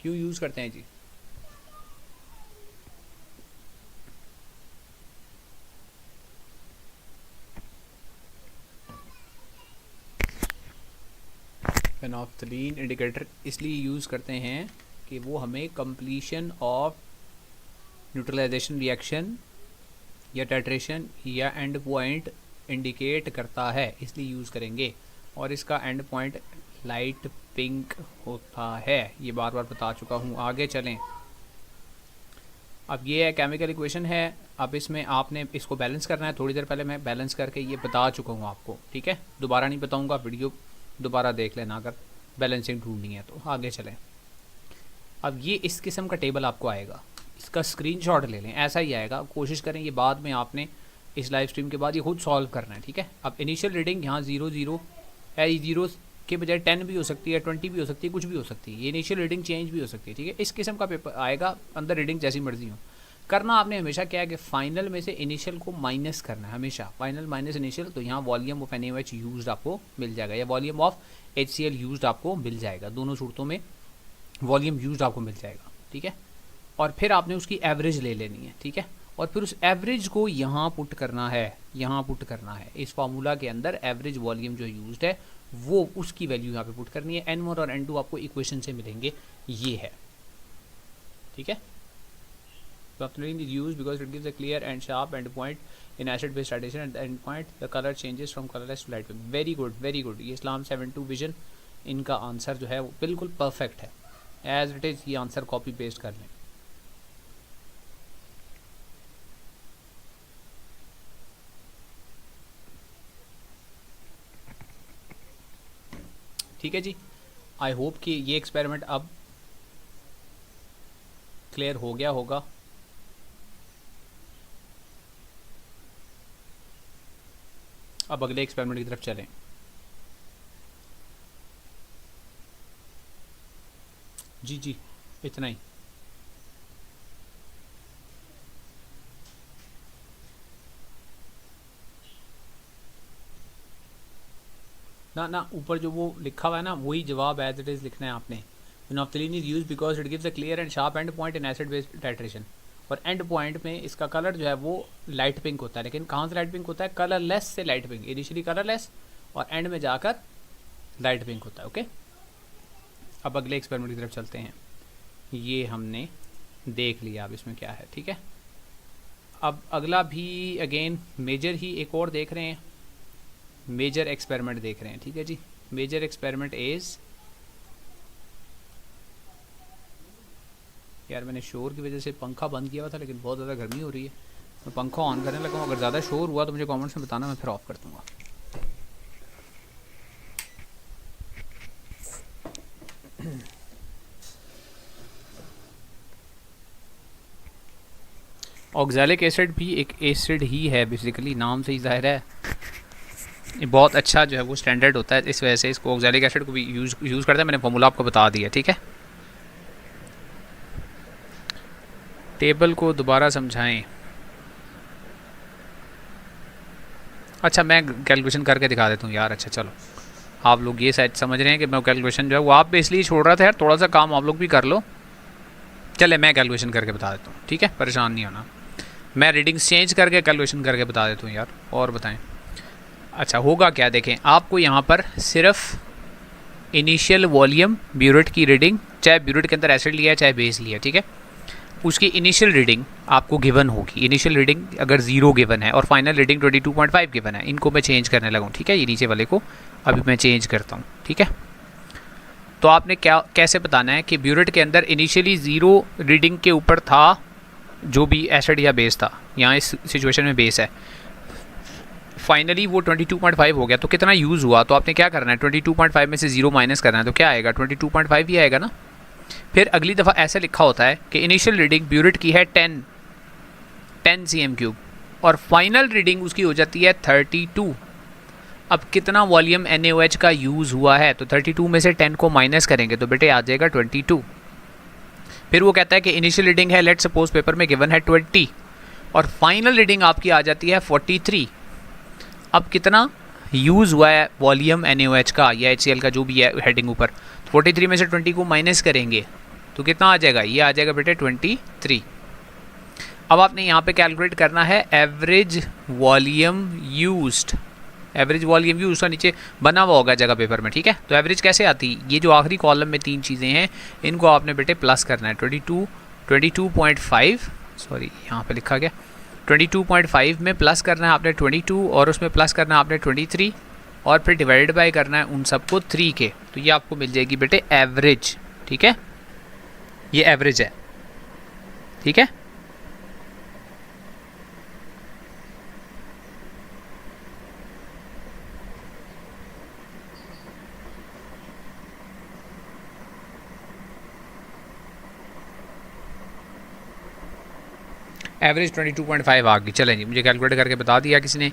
S1: क्यों यूज़ करते हैं जी? फेनोल्फथलीन इंडिकेटर इसलिए यूज़ करते हैं कि वो हमें कंप्लीशन ऑफ न्यूट्रलाइजेशन रिएक्शन या टाइट्रेशन या एंड पॉइंट इंडिकेट करता है, इसलिए यूज़ करेंगे। और इसका एंड पॉइंट लाइट पिंक होता है, ये बार बार बता चुका हूँ। आगे चलें। अब ये है केमिकल इक्वेशन है, अब इसमें आपने इसको बैलेंस करना है। थोड़ी देर पहले मैं बैलेंस करके ये बता चुका हूँ आपको, ठीक है। दोबारा नहीं बताऊँगा, वीडियो दोबारा देख लेना अगर बैलेंसिंग ढूंढनी है तो। आगे चलें। अब ये इस किस्म का टेबल आपको आएगा, इसका स्क्रीनशॉट ले लें, ऐसा ही आएगा। कोशिश करें ये बाद में आपने इस लाइव स्ट्रीम के बाद ये खुद सॉल्व करना है, ठीक है। अब इनिशियल रीडिंग यहाँ 0 0 है, 0 के बजाय 10 भी हो सकती है, 20 भी हो सकती है, कुछ भी हो सकती है। ये इनिशियल रीडिंग चेंज भी हो सकती है, ठीक है। इस किस्म का पेपर आएगा, अंदर रीडिंग जैसी मर्जी हो। करना आपने हमेशा क्या है कि फाइनल में से इनिशियल को माइनस करना है, हमेशा फाइनल माइनस इनिशियल। तो यहाँ वॉल्यूम ऑफ NaOH यूज्ड आपको मिल जाएगा, या वॉल्यूम ऑफ HCl यूज्ड आपको मिल जाएगा। दोनों सूरतों में वॉल्यूम यूज्ड आपको मिल जाएगा, ठीक है। और फिर आपने उसकी एवरेज ले लेनी है, ठीक है। और फिर उस एवरेज को यहाँ पुट करना है, यहाँ पुट करना है। इस फार्मूला के अंदर एवरेज वॉल्यूम जो यूज्ड है वो उसकी वैल्यू यहाँ पे पुट करनी है। N1 और N2 आपको इक्वेशन से मिलेंगे, ये है, ठीक है। Propylene is used because it gives a clear and sharp end point in acid base titration. At the end point the color changes from colorless to light pink. Very good, very good। ये इस्लाम 72 vision इनका answer जो है वो बिल्कुल perfect है, as it is. ये answer copy paste कर लें। ठीक है जी, आई होप कि ये एक्सपेरिमेंट अब क्लियर हो गया होगा। अब अगले एक्सपेरिमेंट की तरफ चलें। जी जी, इतना ही। ना ना, ऊपर जो वो लिखा हुआ है ना, वही जवाब एज इट इज़ लिखना है आपने। Phenolphthalein is used because it gives a clear and sharp end point in acid base titration. और एंड पॉइंट में इसका कलर जो है वो लाइट पिंक होता है, लेकिन कहाँ से लाइट पिंक होता है? कलरलेस से लाइट पिंक। इनिशियली कलरलेस और एंड में जाकर लाइट पिंक होता है, ओके। अब अगले एक्सपेरिमेंट की तरफ चलते हैं। ये हमने देख लिया, अब इसमें क्या है, ठीक है। अब अगला भी अगेन मेजर ही एक और देख रहे हैं, मेजर एक्सपेरिमेंट देख रहे हैं, ठीक है जी। मेजर एक्सपेरिमेंट इज, यार मैंने शोर की वजह से पंखा बंद किया हुआ था, लेकिन बहुत ज़्यादा गर्मी हो रही है, मैं पंखा ऑन करने लगा हूँ। अगर ज़्यादा शोर हुआ तो मुझे कमेंट्स में बताना, मैं फिर ऑफ कर दूँगा। ऑक्सैलिक एसिड भी एक एसिड ही है बेसिकली, नाम से ही जाहिर है। ये बहुत अच्छा जो है वो स्टैंडर्ड होता है, इस वजह से इसको ऑक्सैलिक एसिड को भी यूज़ करते हैं। मैंने फॉर्मूला आपको बता दिया, ठीक है। टेबल को दोबारा समझाएं। अच्छा, मैं कैलकुलेशन करके दिखा देता हूँ यार। अच्छा चलो, आप लोग ये शायद समझ रहे हैं कि मैं कैलकुलेशन जो है वो आप पे इसलिए छोड़ रहा था यार, थोड़ा सा काम आप लोग भी कर लो। चले मैं कैलकुलेशन करके बता देता हूँ, ठीक है, परेशान नहीं होना। मैं रीडिंग्स चेंज करके कैलकुलेशन करके बता देता हूँ यार। और बताएं, अच्छा होगा क्या, देखें आपको यहाँ पर सिर्फ इनिशियल वॉल्यूम ब्यूरेट की रीडिंग, चाहे ब्यूरेट के अंदर एसिड लिया है चाहे बेस लिया, ठीक है, उसकी इनिशियल रीडिंग आपको गिवन होगी। इनिशियल रीडिंग अगर 0 गिवन है और फाइनल रीडिंग 22.5 गिवन है, इनको मैं चेंज करने लगा हूँ, ठीक है। ये नीचे वाले को अभी मैं चेंज करता हूँ, ठीक है। तो आपने क्या कैसे बताना है कि ब्यूरेट के अंदर इनिशियली 0 रीडिंग के ऊपर था जो भी एसिड या बेस था, यहाँ इस सिचुएशन में बेस है, फाइनली वो 22.5 हो गया, तो कितना यूज़ हुआ? तो आपने क्या करना है, 22.5 में से 0 माइनस करना है, तो क्या आएगा? 22.5 ही आएगा ना। फिर अगली दफ़ा ऐसे लिखा होता है कि इनिशियल रीडिंग ब्यूरेट की है 10 cm³ और फाइनल रीडिंग उसकी हो जाती है 32। अब कितना वॉल्यूम NaOH का यूज़ हुआ है? तो 32 में से 10 को माइनस करेंगे तो बेटे आ जाएगा 22। फिर वो कहता है कि इनिशियल रीडिंग है, लेट्स सपोज पेपर में गिवन है 20 और फाइनल रीडिंग आपकी आ जाती है 43। अब कितना यूज़ हुआ है वॉल्यूम NaOH का या HCl का, जो भी है हेडिंग ऊपर, 43 में से 20 को माइनस करेंगे तो कितना आ जाएगा? ये आ जाएगा बेटे 23। अब आपने यहाँ पे कैलकुलेट करना है average volume used. Average volume use का नीचे बना हुआ होगा जगह पेपर में, ठीक है। तो एवरेज कैसे आती? ये जो आखिरी कॉलम में 3 चीज़ें हैं इनको आपने बेटे प्लस करना है। 22.5 सॉरी यहाँ पे लिखा गया 22.5 में प्लस करना है आपने 22 और उसमें प्लस करना है आपने 23 और फिर डिवाइड बाय करना है उन सबको 3 के, तो ये आपको मिल जाएगी बेटे एवरेज, ठीक है। ये एवरेज है, ठीक है। एवरेज 22.5 आ गई। चलें जी, मुझे कैलकुलेट करके बता दिया किसी ने।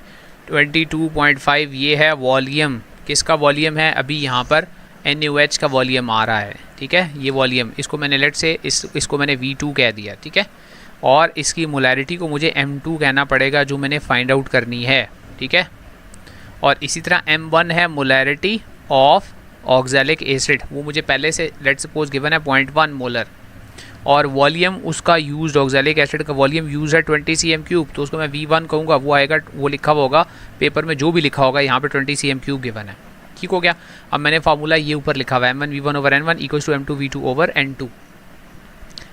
S1: 22.5 ये है वॉल्यूम। किसका वॉल्यूम है? अभी यहाँ पर NaOH का वॉल्यूम आ रहा है, ठीक है, ये वॉल्यूम। इसको मैंने लेट से इसको मैंने V2 कह दिया, ठीक है, और इसकी मोलैरिटी को मुझे M2 कहना पड़ेगा, जो मैंने फाइंड आउट करनी है, ठीक है। और इसी तरह M1 है मोलैरिटी ऑफ ऑक्सैलिक एसिड, वो मुझे पहले से लेट सपोज गिवन है 0.1 मोलर, और वॉल्यूम उसका यूज्ड ऑक्सैलिक एसिड का वॉल्यूम यूज है 20 cm3, तो उसको मैं V1 कहूँगा, वो आएगा, वो लिखा हुआ होगा पेपर में, जो भी लिखा होगा यहाँ पे 20 cm3 गिवन है, ठीक हो गया। अब मैंने फार्मूला ये ऊपर लिखा हुआ है M1V1/N1 = M2V2/N2।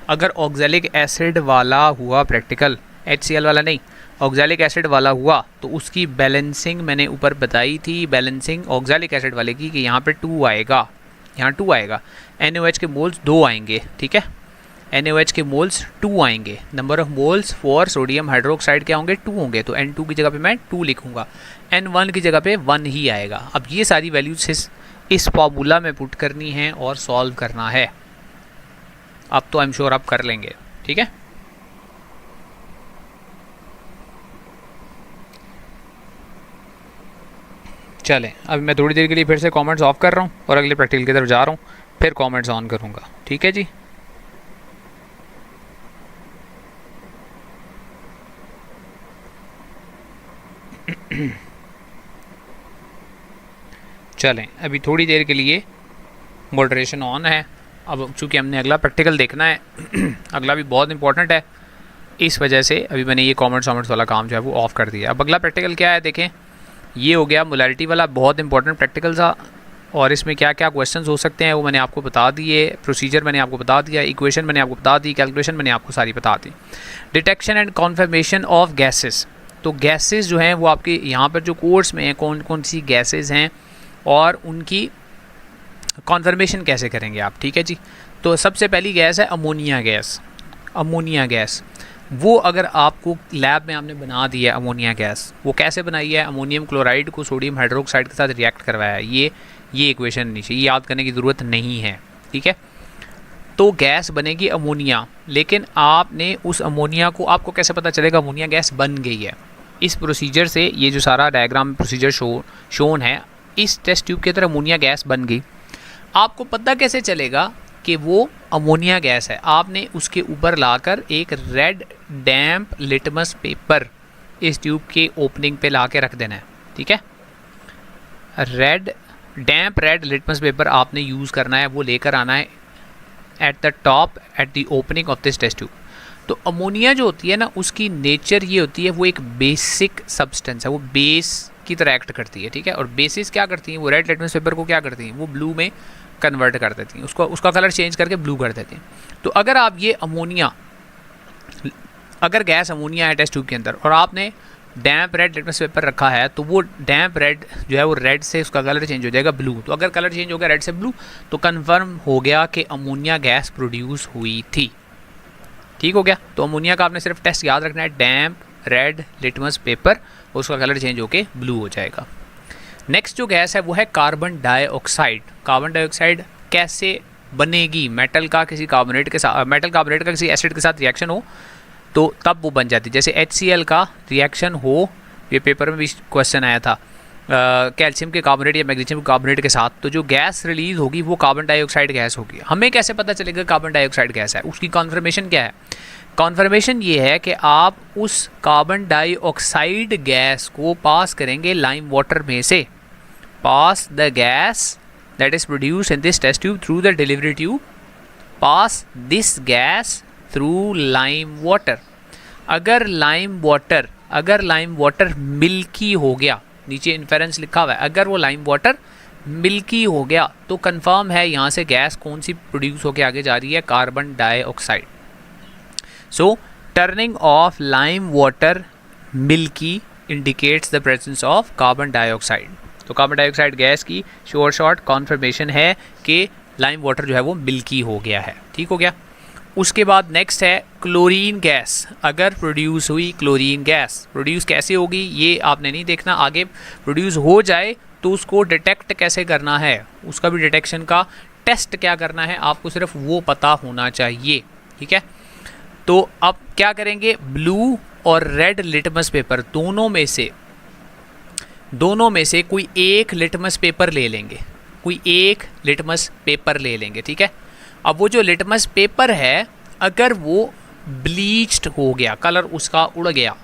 S1: अगर ऑक्सैलिक एसिड वाला हुआ प्रैक्टिकल, HCl वाला नहीं, ऑक्सैलिक एसिड वाला हुआ, तो उसकी बैलेंसिंग मैंने ऊपर बताई थी, बैलेंसिंग ऑक्सैलिक एसिड वाले की, कि यहाँ पे 2 आएगा, यहाँ 2 आएगा, NaOH के मोल्स 2 आएंगे, ठीक है, NaOH के मोल्स 2 आएंगे। Number of moles for sodium hydroxide क्या होंगे? 2 होंगे, तो N2 की जगह पे मैं 2 लिखूंगा, N1 की जगह पे 1 ही आएगा। अब ये सारी वैल्यूज इस फॉर्मूला में पुट करनी है और सॉल्व करना है। अब तो आई एम श्योर आप कर लेंगे, ठीक है। चलें, अब मैं थोड़ी देर के लिए फिर से कमेंट्स ऑफ कर रहा हूँ और अगले प्रैक्टिकल की तरफ जा रहा हूँ, फिर कमेंट्स ऑन करूँगा, ठीक है जी। चलें, अभी थोड़ी देर के लिए मॉडरेशन ऑन है। अब चूँकि हमने अगला प्रैक्टिकल देखना है अगला भी बहुत इंपॉर्टेंट है, इस वजह से अभी मैंने ये कमेंट्स वाला काम जो है वो ऑफ़ कर दिया। अब अगला प्रैक्टिकल क्या है, देखें, ये हो गया मोलैरिटी वाला, बहुत इंपॉर्टेंट प्रैक्टिकल था, और इसमें क्या क्या क्वेश्चंस हो सकते हैं वो मैंने आपको बता दिए, प्रोसीजर मैंने आपको बता दिया, इक्वेशन मैंने आपको बता दी, कैलकुलेशन मैंने आपको सारी बता दी। Detection and confirmation of gases, तो गैसेस जो हैं वो आपके यहाँ पर जो कोर्स में हैं, कौन कौन सी गैसेस हैं और उनकी कॉन्फर्मेशन कैसे करेंगे आप, ठीक है जी। तो सबसे पहली गैस है अमोनिया गैस। अमोनिया गैस, वो अगर आपको लैब में आपने बना दी है अमोनिया गैस, वो कैसे बनाई है? अमोनियम क्लोराइड को सोडियम हाइड्रोक्साइड के साथ रिएक्ट करवाया है, ये इक्वेशन नीचे, ये याद करने की ज़रूरत नहीं है, ठीक है। तो गैस बनेगी अमोनिया, लेकिन आपने उस अमोनिया को, आपको कैसे पता चलेगा अमोनिया गैस बन गई है? इस प्रोसीजर से, ये जो सारा डायग्राम प्रोसीजर शोन है, इस टेस्ट ट्यूब की तरह अमोनिया गैस बन गई। आपको पता कैसे चलेगा कि वो अमोनिया गैस है? आपने उसके ऊपर लाकर एक रेड डैम्प लिटमस पेपर इस ट्यूब के ओपनिंग पे ला के रख देना है, ठीक है। डैम्प रेड लिटमस पेपर आपने यूज़ करना है, वो लेकर आना है at the top at the opening of this test tube. तो अमोनिया जो होती है ना, उसकी नेचर ये होती है, वो एक बेसिक सब्सटेंस है, वो बेस की तरह एक्ट करती है, ठीक है। और बेसिस क्या करती हैं? वो रेड लिटमस पेपर को क्या करती हैं? वो ब्लू में कन्वर्ट कर देती हैं, उसका कलर चेंज करके ब्लू कर देती हैं। तो अगर आप ये अमोनिया, अगर गैस अमोनिया है टेस्ट ट्यूब के अंदर और आपने डैम्प रेड लिटमस पेपर रखा है, तो वो डैम्प रेड जो है वो रेड से उसका कलर चेंज हो जाएगा ब्लू। तो अगर कलर चेंज हो गया रेड से ब्लू, तो कन्फर्म हो गया कि अमोनिया गैस प्रोड्यूस हुई थी, ठीक हो गया। तो अमोनिया का आपने सिर्फ टेस्ट याद रखना है, डैम्प रेड लिटमस पेपर, उसका कलर चेंज होके ब्लू हो जाएगा। नेक्स्ट जो गैस है वो है कार्बन डाइऑक्साइड। कार्बन डाइऑक्साइड कैसे बनेगी? मेटल का किसी कार्बोनेट के साथ, मेटल कार्बोनेट का किसी एसिड के साथ रिएक्शन हो तो तब वो बन जाती है। जैसे HCl का रिएक्शन हो, ये पेपर में भी क्वेश्चन आया था, कैल्शियम के कार्बोनेट या मैग्नीशियम के कार्बोनेट के साथ, तो जो गैस रिलीज होगी वो कार्बन डाइऑक्साइड गैस होगी। हमें कैसे पता चलेगा कार्बन डाइऑक्साइड गैस है? उसकी कॉन्फर्मेशन क्या है? कॉन्फर्मेशन ये है कि आप उस कार्बन डाइऑक्साइड गैस को पास करेंगे लाइम वाटर में से। Pass the gas that is produced in this test tube through the delivery tube, pass this gas through lime water। अगर लाइम वाटर मिल्की हो गया, नीचे इन्फेरेंस लिखा हुआ है, अगर वो लाइम वाटर मिल्की हो गया तो कंफर्म है यहाँ से गैस कौन सी प्रोड्यूस होकर आगे जा रही है? Carbon dioxide. So turning of lime water milky indicates the presence of carbon dioxide. तो कार्बन डाइऑक्साइड गैस की शॉर्ट कॉन्फर्मेशन है कि लाइम वाटर जो है वो मिल्की हो गया है, ठीक हो गया। उसके बाद नेक्स्ट है क्लोरीन गैस। अगर प्रोड्यूस हुई क्लोरीन गैस, प्रोड्यूस कैसे होगी ये आपने नहीं देखना, आगे प्रोड्यूस हो जाए तो उसको डिटेक्ट कैसे करना है, उसका भी डिटेक्शन का टेस्ट क्या करना है आपको सिर्फ वो पता होना चाहिए, ठीक है। तो अब क्या करेंगे, ब्लू और रेड लिटमस पेपर दोनों में से कोई एक लिटमस पेपर ले लेंगे, ठीक है। अब वो जो लिटमस पेपर है, अगर वो ब्लीच्ड हो गया, कलर उसका उड़ गया,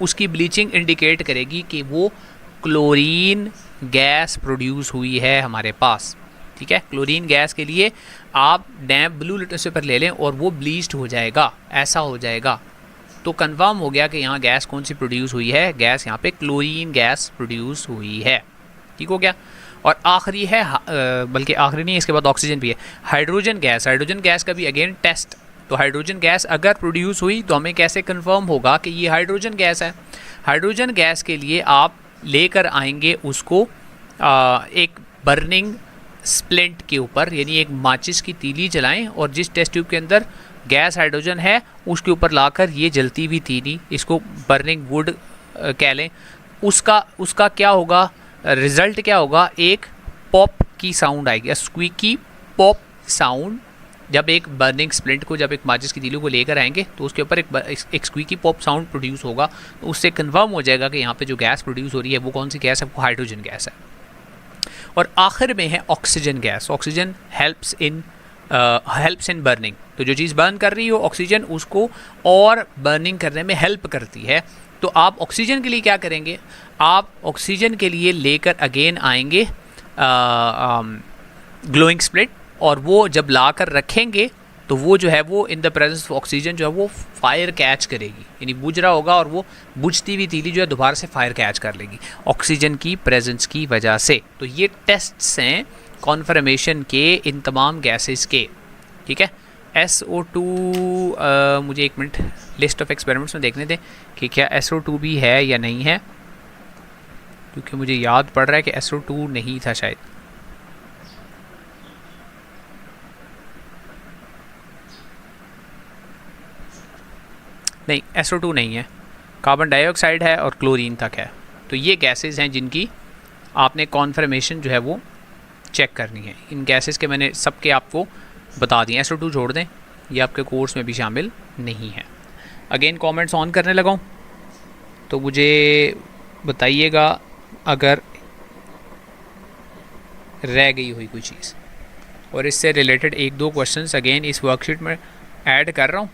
S1: उसकी ब्लीचिंग इंडिकेट करेगी कि वो क्लोरीन गैस प्रोड्यूस हुई है हमारे पास, ठीक है। क्लोरीन गैस के लिए आप डैम्प ब्लू लिटमस पेपर ले लें और वो ब्लीच्ड हो जाएगा, ऐसा हो जाएगा, तो कंफर्म हो गया कि यहाँ गैस कौन सी प्रोड्यूस हुई है, गैस यहाँ पे क्लोरीन गैस प्रोड्यूस हुई है, ठीक हो गया। और आखिरी है, बल्कि आखिरी नहीं, इसके बाद ऑक्सीजन भी है, हाइड्रोजन गैस। हाइड्रोजन गैस का भी अगेन टेस्ट, तो हाइड्रोजन गैस अगर प्रोड्यूस हुई तो हमें कैसे कंफर्म होगा कि ये हाइड्रोजन गैस है। हाइड्रोजन गैस के लिए आप लेकर आएंगे उसको एक बर्निंग स्प्लिंट के ऊपर, यानी एक माचिस की तीली जलाएं और जिस टेस्ट ट्यूब के अंदर गैस हाइड्रोजन है उसके ऊपर लाकर, ये जलती हुई तीली, इसको बर्निंग वुड कह लें, उसका क्या होगा, रिज़ल्ट क्या होगा, एक पॉप की साउंड आएगी, स्क्वीकी पॉप साउंड। जब एक बर्निंग स्प्लिंट को, जब एक माचिस की तीली को लेकर आएंगे तो उसके ऊपर एक स्क्वीकी पॉप साउंड प्रोड्यूस होगा, तो उससे कंफर्म हो जाएगा कि यहाँ पे जो गैस प्रोड्यूस हो रही है वो कौन सी गैस है, वो हाइड्रोजन गैस है। और आखिर में है oxygen gas. Oxygen helps in burning, तो जो चीज़ बर्न कर रही हो ऑक्सीजन, उसको और बर्निंग करने में हेल्प करती है। तो आप ऑक्सीजन के लिए क्या करेंगे, आप ऑक्सीजन के लिए लेकर अगेन आएंगे ग्लोइंग स्प्लिट, और वो जब ला कर रखेंगे तो वो जो है वो in the presence of oxygen जो है वो फायर कैच करेगी, यानी बुझ रहा होगा और वो बुझती हुई तीली जो है दोबारा से फायर कैच कर लेगी ऑक्सीजन की प्रेजेंस की वजह से। तो ये टेस्ट्स हैं कॉन्फर्मेशन के इन तमाम गैसेस के, ठीक है। SO2, मुझे एक मिनट लिस्ट ऑफ एक्सपेरिमेंट्स में देखने दें कि क्या SO2 भी है या नहीं है, क्योंकि मुझे याद पड़ रहा है कि SO2 नहीं था शायद। नहीं, SO2 नहीं है, कार्बन डाइऑक्साइड है और क्लोरीन तक है। तो ये गैसेस हैं जिनकी आपने कॉन्फर्मेशन जो है वो चेक करनी है। इन गैसेस के मैंने सबके आपको बता दिए, SO2 छोड़ दें, ये आपके कोर्स में भी शामिल नहीं है। अगेन कमेंट्स ऑन करने लगाऊं तो मुझे बताइएगा अगर रह गई हुई कोई चीज़, और इससे रिलेटेड एक दो क्वेश्चंस अगेन इस वर्कशीट में ऐड कर रहा हूँ।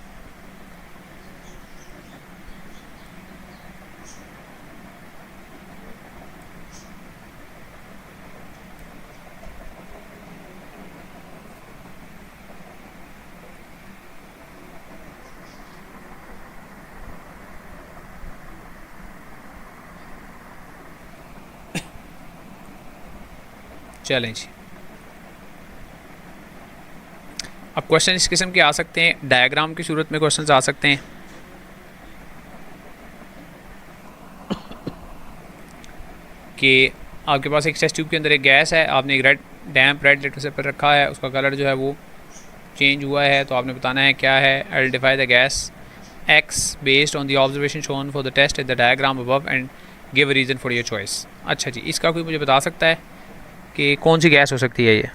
S1: चलें जी, अब क्वेश्चन इस किस्म के आ सकते हैं, डायग्राम की सूरत में क्वेश्चंस आ सकते हैं कि आपके पास एक टेस्ट ट्यूब के अंदर एक गैस है, आपने एक डैम्प रेड लिटमस पेपर रखा है, उसका कलर जो है वो चेंज हुआ है, तो आपने बताना है क्या है। Identify the gas X based on the observation shown for the test in the diagram above and give a reason for your choice. अच्छा जी, इसका कोई मुझे बता सकता है कि कौन सी गैस हो सकती है ये?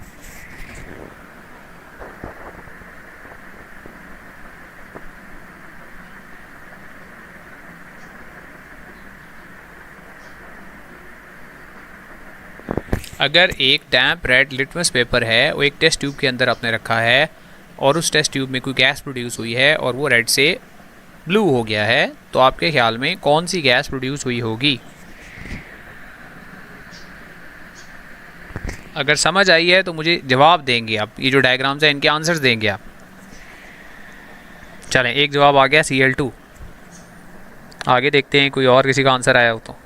S1: अगर एक डैम्प रेड लिटमस पेपर है, वो एक टेस्ट ट्यूब के अंदर आपने रखा है और उस टेस्ट ट्यूब में कोई गैस प्रोड्यूस हुई है और वो रेड से ब्लू हो गया है, तो आपके ख्याल में कौन सी गैस प्रोड्यूस हुई होगी? अगर समझ आई है तो मुझे जवाब देंगे आप, ये जो डायग्राम्स हैं इनके आंसर्स देंगे आप। चलें, एक जवाब आ गया Cl2, आगे देखते हैं कोई और किसी का आंसर आया हो तो।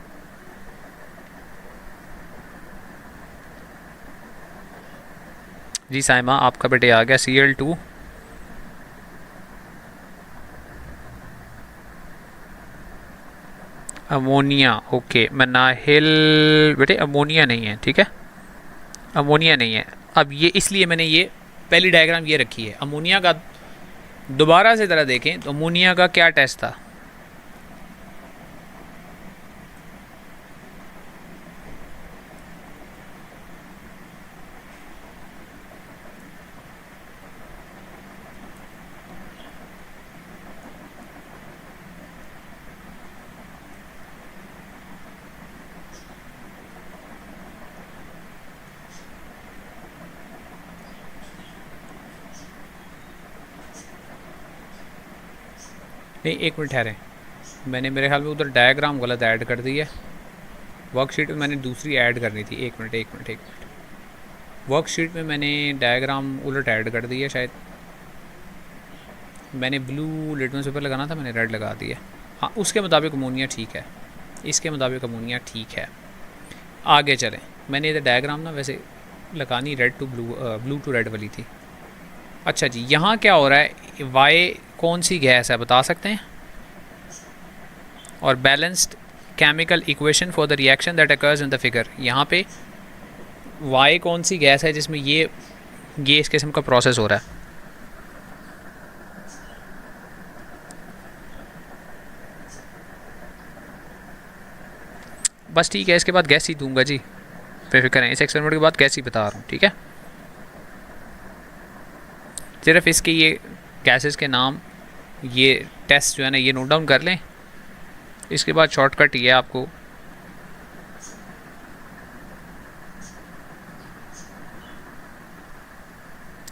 S1: जी साइमा, आपका बेटे आ गया Cl2। Ammonia, okay. मनाहिल बेटे अमोनिया नहीं है, ठीक है, अमोनिया नहीं है। अब ये इसलिए मैंने ये पहली डायग्राम ये रखी है। अमोनिया का दोबारा से ज़रा देखें तो अमोनिया का क्या टेस्ट था? नहीं, एक मिनट ठहरें, मैंने मेरे ख्याल में उधर डायग्राम गलत ऐड कर दी है। वर्कशीट में मैंने दूसरी ऐड करनी थी। एक मिनट, वर्कशीट में मैंने डायग्राम उलट ऐड कर दी है शायद। मैंने ब्लू लिटमस पेपर लगाना था, मैंने रेड लगा दिया। हाँ, उसके मुताबिक अमोनिया ठीक है, इसके मुताबिक अमोनिया ठीक है। आगे चलें, मैंने इधर डायग्राम ना वैसे लगानी red to blue, blue to red वाली थी। अच्छा जी, यहाँ क्या हो रहा है, वाई कौन सी गैस है बता सकते हैं? और balanced chemical equation for the reaction that occurs in the figure. यहाँ पे वाई कौन सी गैस है जिसमें ये इस किस्म का प्रोसेस हो रहा है? बस ठीक है, इसके बाद गैस ही दूंगा जी, बेफिक्र हैं, इस एक्सपेरिमेंट के बाद गैस ही बता रहा हूँ, ठीक है। सिर्फ इसके ये गैसेस के नाम, ये टेस्ट जो है ना, ये नोट डाउन कर लें। इसके बाद शॉर्टकट ये आपको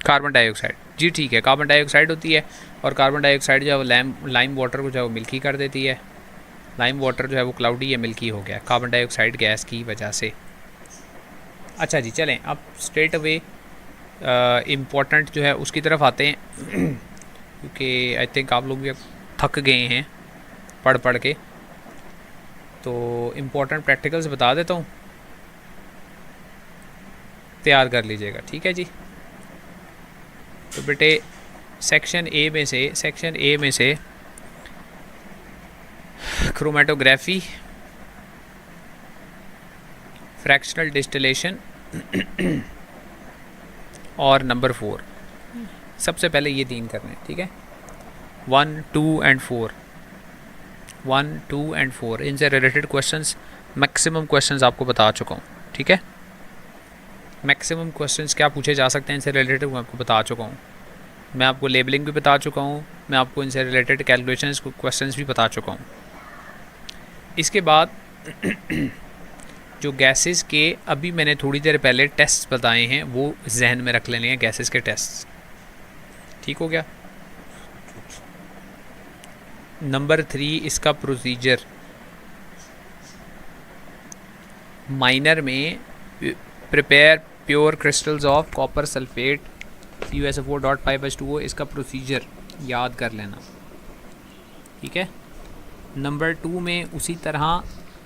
S1: कार्बन डाइऑक्साइड, जी ठीक है, कार्बन डाइऑक्साइड होती है। और कार्बन डाइऑक्साइड जो है वो लाइम वाटर को जो है वो मिल्की कर देती है। लाइम वाटर जो है वो क्लाउडी या मिल्की हो गया कार्बन डाइऑक्साइड गैस की वजह से। अच्छा जी, चलें अब स्ट्रेट अवे इम्पोर्टेंट जो है उसकी तरफ आते हैं क्योंकि आई थिंक आप लोग भी अब थक गए हैं पढ़ पढ़ के। तो इम्पोर्टेंट प्रैक्टिकल्स बता देता हूँ, तैयार कर लीजिएगा, ठीक है जी। तो बेटे सेक्शन ए में से क्रोमेटोग्राफी, फ्रैक्शनल डिस्टिलेशन और नंबर 4, सबसे पहले ये 3 करने हैं, ठीक है। 1, 2 एंड 4, 1, 2 एंड 4, इनसे रिलेटेड क्वेश्चंस, मैक्सिमम क्वेश्चंस आपको बता चुका हूँ, ठीक है। मैक्सिमम क्वेश्चंस क्या पूछे जा सकते हैं इनसे रिलेटेड मैं आपको बता चुका हूँ। मैं आपको लेबलिंग भी बता चुका हूँ, मैं आपको इनसे रिलेटेड कैलकुलेशंस क्वेश्चंस भी बता चुका हूँ। इसके बाद जो गैसेस के अभी मैंने थोड़ी देर पहले टेस्ट बताए हैं वो जहन में रख लेने हैं, गैसेस के टेस्ट, ठीक हो गया। नंबर 3 इसका प्रोसीजर, माइनर में prepare pure crystals of copper sulphate CuSO4.5H2O, इसका प्रोसीजर याद कर लेना, ठीक है। नंबर 2 में उसी तरह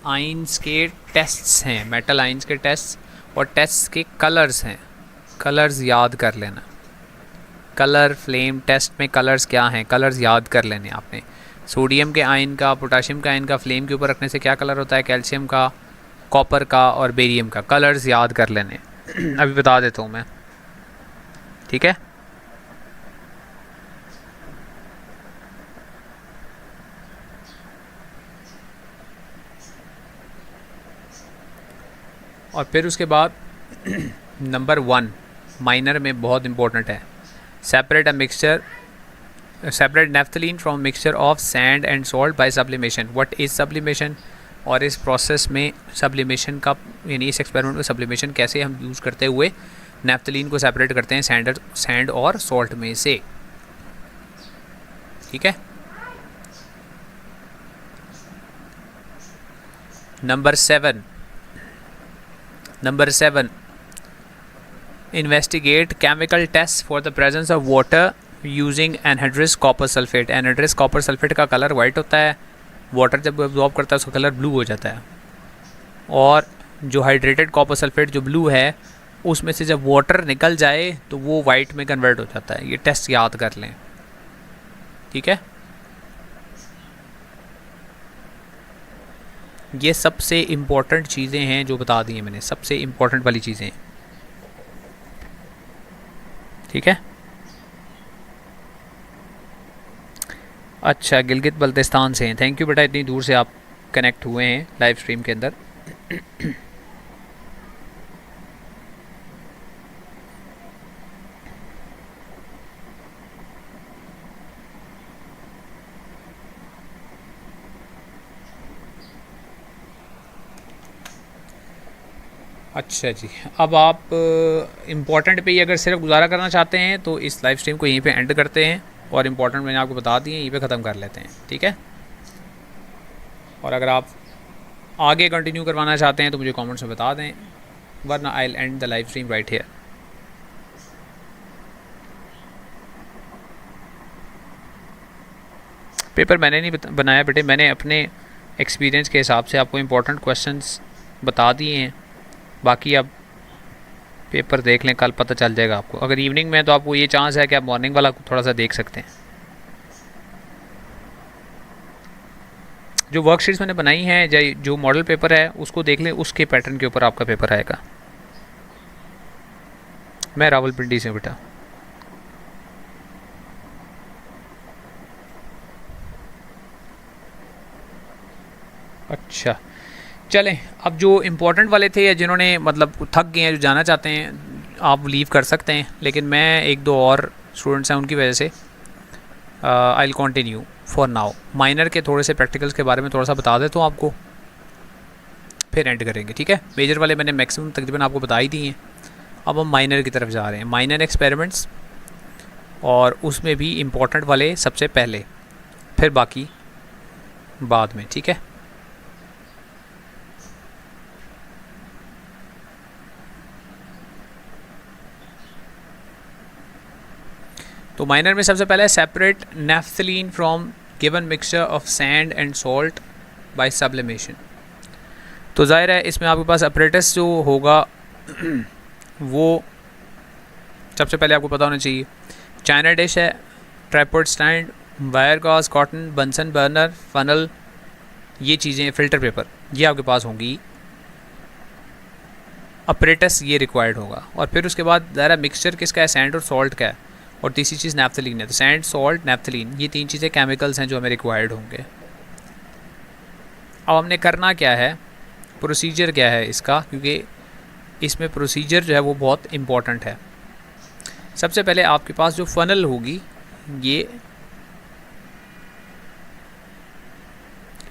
S1: आइंस के टेस्ट्स हैं, मेटल आइंस के टेस्ट्स और टेस्ट्स के कलर्स हैं, कलर्स याद कर लेना। कलर फ्लेम टेस्ट में कलर्स क्या हैं, कलर्स याद कर लेने आपने। सोडियम के आयन का, पोटाशियम का आयन का फ्लेम के ऊपर रखने से क्या कलर होता है, कैल्शियम का, कॉपर का और बेरियम का, कलर्स याद कर लेने अभी बता देता हूँ मैं, ठीक है। और फिर उसके बाद नंबर 1 माइनर में बहुत इंपॉर्टेंट है, separate naphthalene from mixture of sand and salt by sublimation. What is sublimation? और इस प्रोसेस में सब्लिमेशन का, यानी इस एक्सपेरिमेंट में सब्लिमेशन कैसे हम यूज़ करते हुए नेफ्थलीन को सेपरेट करते हैं सैंड और सॉल्ट में से, ठीक है। Number 7 investigate chemical test for the presence of water using anhydrous copper sulphate. Anhydrous copper sulphate का कलर वाइट होता है, वाटर जब एब्जॉर्ब करता है उसका कलर ब्लू हो जाता है, और जो हाइड्रेटेड कॉपर सल्फेट जो ब्लू है उसमें से जब वाटर निकल जाए तो वो वाइट में कन्वर्ट हो जाता है। ये टेस्ट याद कर लें, ठीक है। ये सबसे इम्पोर्टेंट चीज़ें हैं जो बता दी हैं मैंने, सबसे इम्पोर्टेंट वाली चीज़ें, ठीक है। अच्छा, गिलगित बल्तिस्तान से हैं, थैंक यू बेटा, इतनी दूर से आप कनेक्ट हुए हैं लाइव स्ट्रीम के अंदर। अच्छा जी, अब आप इम्पोर्टेंट पे ही अगर सिर्फ गुजारा करना चाहते हैं तो इस लाइव स्ट्रीम को यहीं पे एंड करते हैं और इम्पोर्टेंट मैंने आपको बता दिए, यहीं पे ख़त्म कर लेते हैं, ठीक है। और अगर आप आगे कंटिन्यू करवाना चाहते हैं तो मुझे कमेंट्स में बता दें, वरना I will and the live stream right here. Paper मैंने नहीं बनाया बेटे, मैंने अपने एक्सपीरियंस के हिसाब से आपको इम्पोर्टेंट क्वेश्चंस बता दिए हैं। बाकी आप पेपर देख लें, कल पता चल जाएगा आपको। अगर इवनिंग में तो आपको ये चांस है कि आप मॉर्निंग वाला थोड़ा सा देख सकते हैं। जो वर्कशीट्स मैंने बनाई हैं, जो मॉडल पेपर है उसको देख लें, उसके पैटर्न के ऊपर आपका पेपर आएगा। मैं रावलपिंडी से बेटा। अच्छा चलें, अब जो इम्पोर्टेंट वाले थे या जिन्होंने मतलब थक गए हैं, जो जाना चाहते हैं, आप लीव कर सकते हैं। लेकिन मैं एक दो और स्टूडेंट्स हैं, उनकी वजह से I will continue for now. Minor के थोड़े से प्रैक्टिकल्स के बारे में थोड़ा सा बता देता हूँ आपको, फिर एंड करेंगे, ठीक है। मेजर वाले मैंने मैक्सिमम तकरीबन आपको बता ही दिए हैं। अब हम माइनर की तरफ जा रहे हैं, माइनर एक्सपेरिमेंट्स, और उसमें भी इम्पोर्टेंट वाले सबसे पहले, फिर बाकी बाद में, ठीक है। तो माइनर में सबसे पहले separate naphthalene from given mixture of sand and salt by sublimation. तो जाहिर है इसमें आपके पास अपरेटस जो होगा वो सबसे पहले आपको पता होना चाहिए। चाइना डिश है, tripod stand, wire gauze, cotton, Bunsen burner, funnel, ये चीज़ें, फ़िल्टर पेपर, ये आपके पास होंगी। अपरेटस ये रिक्वायर्ड होगा। और फिर उसके बाद ज़रा मिक्सचर किसका है, सैंड और सॉल्ट का है, और तीसरी चीज़ नैफ्थलीन है। तो सैंड, सॉल्ट, नैफ्थलीन, ये तीन चीज़ें केमिकल्स हैं जो हमें रिक्वायर्ड होंगे। अब हमने करना क्या है, प्रोसीजर क्या है इसका, क्योंकि इसमें प्रोसीजर जो है वो बहुत इम्पॉर्टेंट है। सबसे पहले आपके पास जो फ़नल होगी, ये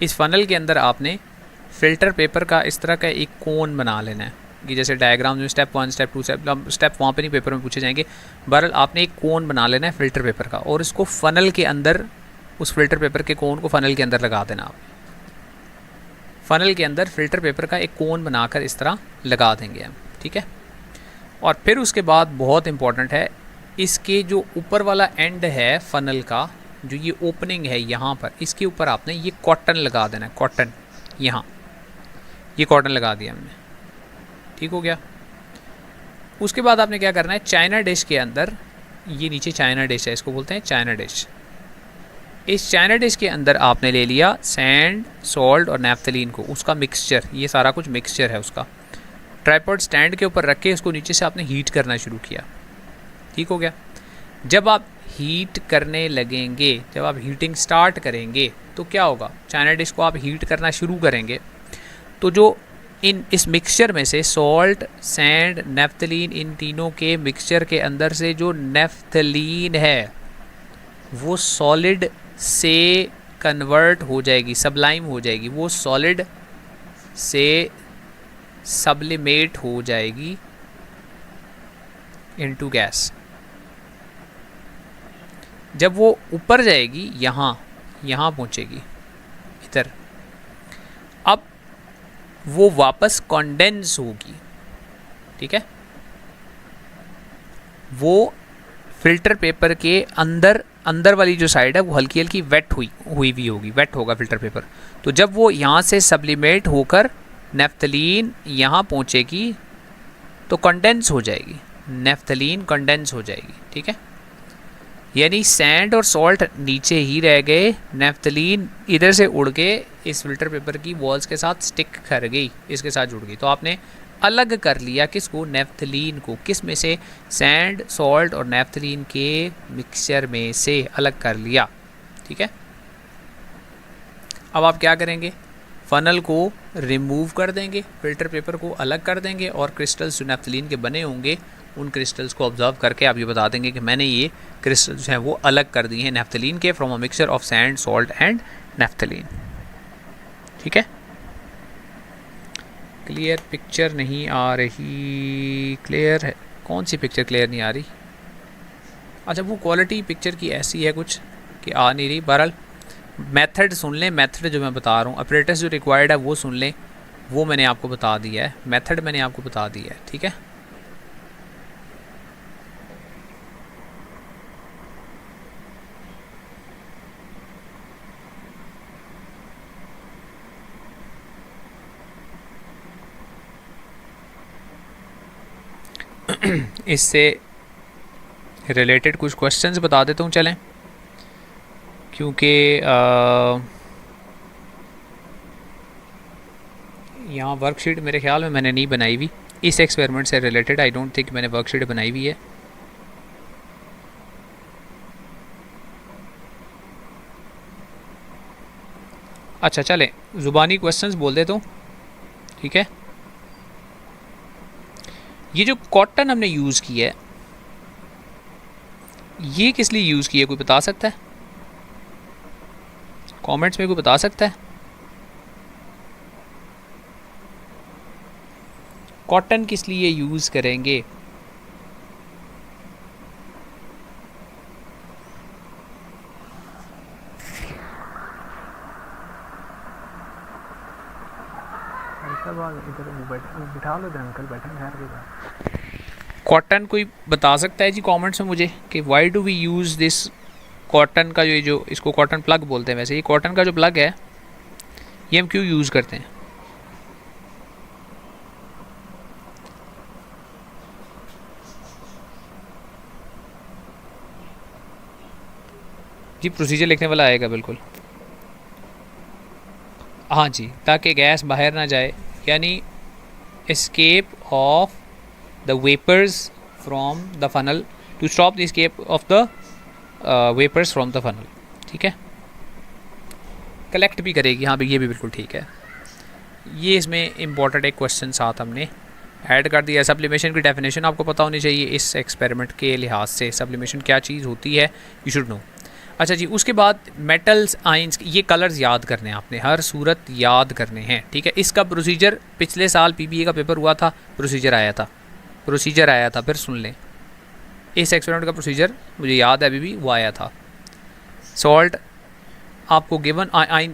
S1: इस फ़नल के अंदर आपने फ़िल्टर पेपर का इस तरह का एक कोन बना लेना है, कि जैसे डायग्राम में स्टेप 1, स्टेप 2, स्टेप वहाँ पे नहीं पेपर में पूछे जाएंगे। बहरहाल आपने एक कोन बना लेना है फ़िल्टर पेपर का, और इसको फ़नल के अंदर, उस फ़िल्टर पेपर के कोन को फ़नल के अंदर लगा देना आप। फ़नल के अंदर फ़िल्टर पेपर का एक कोन बनाकर इस तरह लगा देंगे हम, ठीक है। और फिर उसके बाद बहुत इम्पॉर्टेंट है, इसके जो ऊपर वाला एंड है फ़नल का, जो ये ओपनिंग है यहाँ पर, इसके ऊपर आपने ये कॉटन लगा देना है। कॉटन, यहाँ ये कॉटन लगा दिया हमने, ठीक हो गया। उसके बाद आपने क्या करना है, चाइना डिश के अंदर, ये नीचे चाइना डिश है, इसको बोलते हैं चाइना डिश। इस चाइना डिश के अंदर आपने ले लिया सैंड, सॉल्ट और नैफ्थलीन को, उसका मिक्सचर, ये सारा कुछ मिक्सचर है उसका। ट्राइपॉड स्टैंड के ऊपर रख के इसको नीचे से आपने हीट करना शुरू किया, ठीक हो गया। जब आप हीट करने लगेंगे, जब आप हीटिंग स्टार्ट करेंगे तो क्या होगा, चाइना डिश को आप हीट करना शुरू करेंगे तो जो इस मिक्सचर में से सॉल्ट, सैंड, नैफ्थलीन, इन तीनों के मिक्सचर के अंदर से जो नैफ्थलीन है वो सॉलिड से कन्वर्ट हो जाएगी, सब्लाइम हो जाएगी, वो सॉलिड से सब्लिमेट हो जाएगी इनटू गैस। जब वो ऊपर जाएगी, यहाँ पहुँचेगी इधर, अब वो वापस कॉन्डेंस होगी, ठीक है। वो फिल्टर पेपर के अंदर वाली जो साइड है वो हल्की हल्की वेट हुई भी होगी, वेट होगा फिल्टर पेपर। तो जब वो यहाँ से सब्लिमेट होकर नैफ्थलीन यहाँ पहुँचेगी तो कंडेंस हो जाएगी, नैफ्थलीन कंडेंस हो जाएगी, ठीक है। यानी सैंड और सॉल्ट नीचे ही रह गए, नैफ्थलीन इधर से उड़ के इस फिल्टर पेपर की वॉल्स के साथ स्टिक कर गई, इसके साथ जुड़ गई। तो आपने अलग कर लिया किसको, नैफ्थलीन को, किस में से, सैंड, सॉल्ट और नैफ्थलीन के मिक्सचर में से अलग कर लिया, ठीक है। अब आप क्या करेंगे, फ़नल को रिमूव कर देंगे, फ़िल्टर पेपर को अलग कर देंगे, और क्रिस्टल्स जो नैफ्थलीन के बने होंगे उन क्रिस्टल्स को ऑब्जर्व करके आप ये बता देंगे कि मैंने ये क्रिस्टल्स हैं वो अलग कर दिए हैं नैफ्थलीन के, from a mixture of sand, salt and naphthalene, ठीक है। क्लियर पिक्चर नहीं आ रही, क्लियर है, कौन सी पिक्चर क्लियर नहीं आ रही, अच्छा, वो क्वालिटी पिक्चर की ऐसी है कुछ कि आ नहीं रही। बहरहाल मेथड सुन लें, मेथड जो मैं बता रहा हूँ, अपरेटस जो रिक्वायर्ड है वो सुन लें, वो मैंने आपको बता दिया है, मेथड मैंने आपको बता दिया है, ठीक है। इससे रिलेटेड कुछ क्वेश्चंस बता देता हूँ चलें, क्योंकि यहाँ वर्कशीट मेरे ख्याल में मैंने नहीं बनाई हुई इस एक्सपेरिमेंट से रिलेटेड। आई डोंट थिंक मैंने वर्कशीट बनाई हुई है। अच्छा चलें, ज़ुबानी क्वेश्चंस बोल देता हूँ, ठीक है। ये जो कॉटन हमने यूज़ किया है, ये किस लिए यूज़ किया, कोई बता सकता है? कमेंट्स में कोई बता सकता है? कॉटन किस लिए यूज़ करेंगे?
S2: बिठा लो अंकल, बैठे।
S1: कॉटन कोई बता सकता है जी कमेंट्स में मुझे कि why do we use this cotton का, जो इसको कॉटन प्लग बोलते हैं, वैसे ये कॉटन का जो प्लग है ये हम क्यों यूज़ करते हैं? जी प्रोसीजर लिखने वाला आएगा बिल्कुल। हाँ जी, ताकि गैस बाहर ना जाए, यानी escape of the vapors from the funnel, to stop the escape of the vapors from the funnel, ठीक है। कलेक्ट भी करेगी, हाँ भी, ये भी बिल्कुल ठीक है। ये इसमें इम्पोर्टेंट एक क्वेश्चन साथ हमने ऐड कर दिया। सब्लिमेशन की डेफिनेशन आपको पता होनी चाहिए इस एक्सपेरिमेंट के लिहाज से, सब्लिमेशन क्या चीज़ होती है, यू शुड नो। अच्छा जी, उसके बाद मेटल्स, आइंस, ये कलर्स याद करने हैं आपने, हर सूरत याद करने हैं, ठीक है। इसका प्रोसीजर पिछले साल पीबीए का पेपर हुआ था, प्रोसीजर आया था, फिर सुन लें। इस एक्सपेरिमेंट का प्रोसीजर मुझे याद है अभी भी, वो आया था। सॉल्ट आपको गिवन,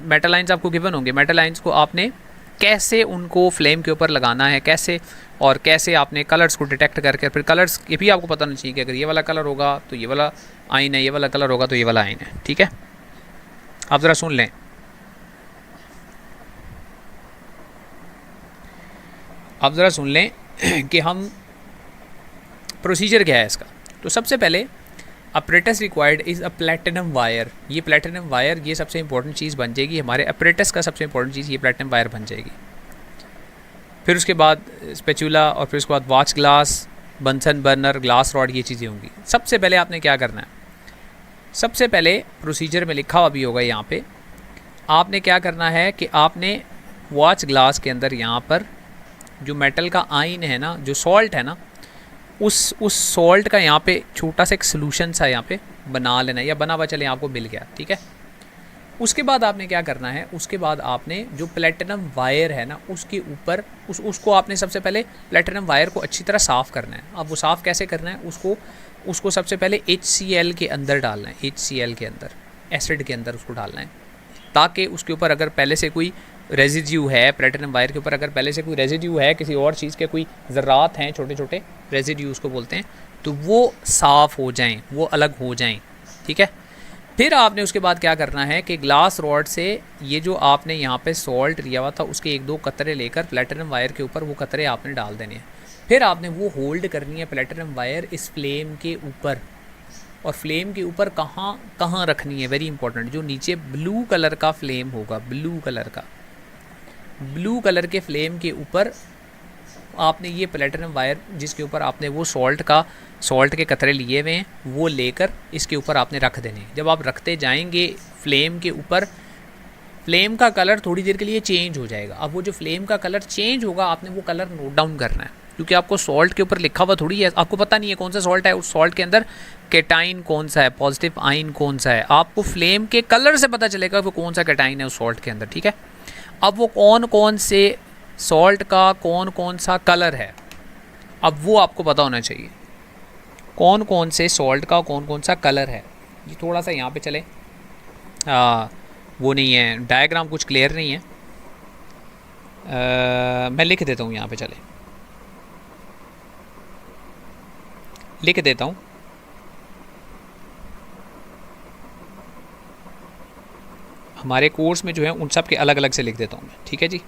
S1: मेटल आइंस आपको गिवन होंगे। मेटल आइंस को आपने कैसे उनको फ्लेम के ऊपर लगाना है, कैसे आपने कलर्स को डिटेक्ट करके, फिर कलर्स ये भी आपको पता नहीं चाहिए कि अगर ये वाला कलर होगा तो ये वाला आइन है, ये वाला कलर होगा तो ये वाला आइन है, ठीक है। आप ज़रा सुन लें, कि हम प्रोसीजर क्या है इसका। तो सबसे पहले apparatus required is a platinum wire. ये प्लेटिनम वायर, ये सबसे इंपॉर्टेंट चीज़ बन जाएगी हमारे अपरेटस का, सबसे इंपॉर्टेंट चीज़ ये प्लेटिनम वायर बन जाएगी। फिर उसके बाद स्पेचुला, और फिर उसके बाद watch glass, Bunsen burner, glass rod, ये चीज़ें होंगी। सबसे पहले आपने क्या करना है, सबसे पहले प्रोसीजर में लिखा हुआ भी होगा यहाँ पे, आपने क्या करना है कि आपने वॉच ग्लास के अंदर यहाँ पर जो मेटल का आइन है ना, जो सॉल्ट है ना, उस सॉल्ट का यहाँ पे छोटा सा एक सोल्यूशन सा यहाँ पे बना लेना है, या बना हुआ चले आपको मिल गया, ठीक है। उसके बाद आपने क्या करना है, उसके बाद आपने जो प्लेटिनम वायर है ना, उसके ऊपर उसको आपने सबसे पहले प्लेटिनम वायर को अच्छी तरह साफ़ करना है। अब वो साफ़ कैसे करना है, उसको सबसे पहले HCl के अंदर डालना है, HCl के अंदर, एसिड के अंदर उसको डालना है, ताकि उसके ऊपर अगर पहले से कोई रेजिड्यू है, प्लेटिनम वायर के ऊपर अगर पहले से कोई रेजिड्यू है, किसी और चीज़ के कोई ज़र्रात हैं, छोटे छोटे रेजिड्यू उसको बोलते हैं, तो वो साफ़ हो जाएं, वो अलग हो जाएं, ठीक है। फिर आपने उसके बाद क्या करना है कि ग्लास रॉड से ये जो आपने यहाँ पे सॉल्ट लिया हुआ था उसके 1-2 कतरे लेकर प्लेटिनम वायर के ऊपर वो कतरे आपने डाल देने हैं। फिर आपने वो होल्ड करनी है प्लेटिनम वायर इस फ्लेम के ऊपर, और फ्लेम के ऊपर कहाँ रखनी है, वेरी इंपॉर्टेंट, जो नीचे ब्लू कलर का फ्लेम होगा, ब्लू कलर के फ्लेम के ऊपर आपने ये प्लेटिनम वायर, जिसके ऊपर आपने वो सॉल्ट के कतरे लिए हुए हैं, वो लेकर इसके ऊपर आपने रख देने। जब आप रखते जाएंगे फ्लेम के ऊपर, फ्लेम का कलर थोड़ी देर के लिए चेंज हो जाएगा। अब वो जो फ्लेम का कलर चेंज होगा, आपने वो कलर नोट डाउन करना है, क्योंकि आपको सॉल्ट के ऊपर लिखा हुआ थोड़ी है, आपको पता नहीं है कौन सा सॉल्ट है, उस सॉल्ट के अंदर कैटाइन कौन सा है, पॉजिटिव आइन कौन सा है, आपको फ्लेम के कलर से पता चलेगा वो कौन सा कैटाइन है उस सॉल्ट के अंदर, ठीक है। अब वो कौन से सॉल्ट का कौन सा कलर है, अब वो आपको पता होना चाहिए, कौन कौन से सॉल्ट का कौन कौन सा कलर है। ये थोड़ा सा यहाँ पे चले, वो नहीं है, डायग्राम कुछ क्लियर नहीं है। मैं लिख देता हूँ यहाँ पे, चले लिख देता हूँ। हमारे कोर्स में जो है उन सब के अलग अलग से लिख देता हूँ मैं, ठीक है जी।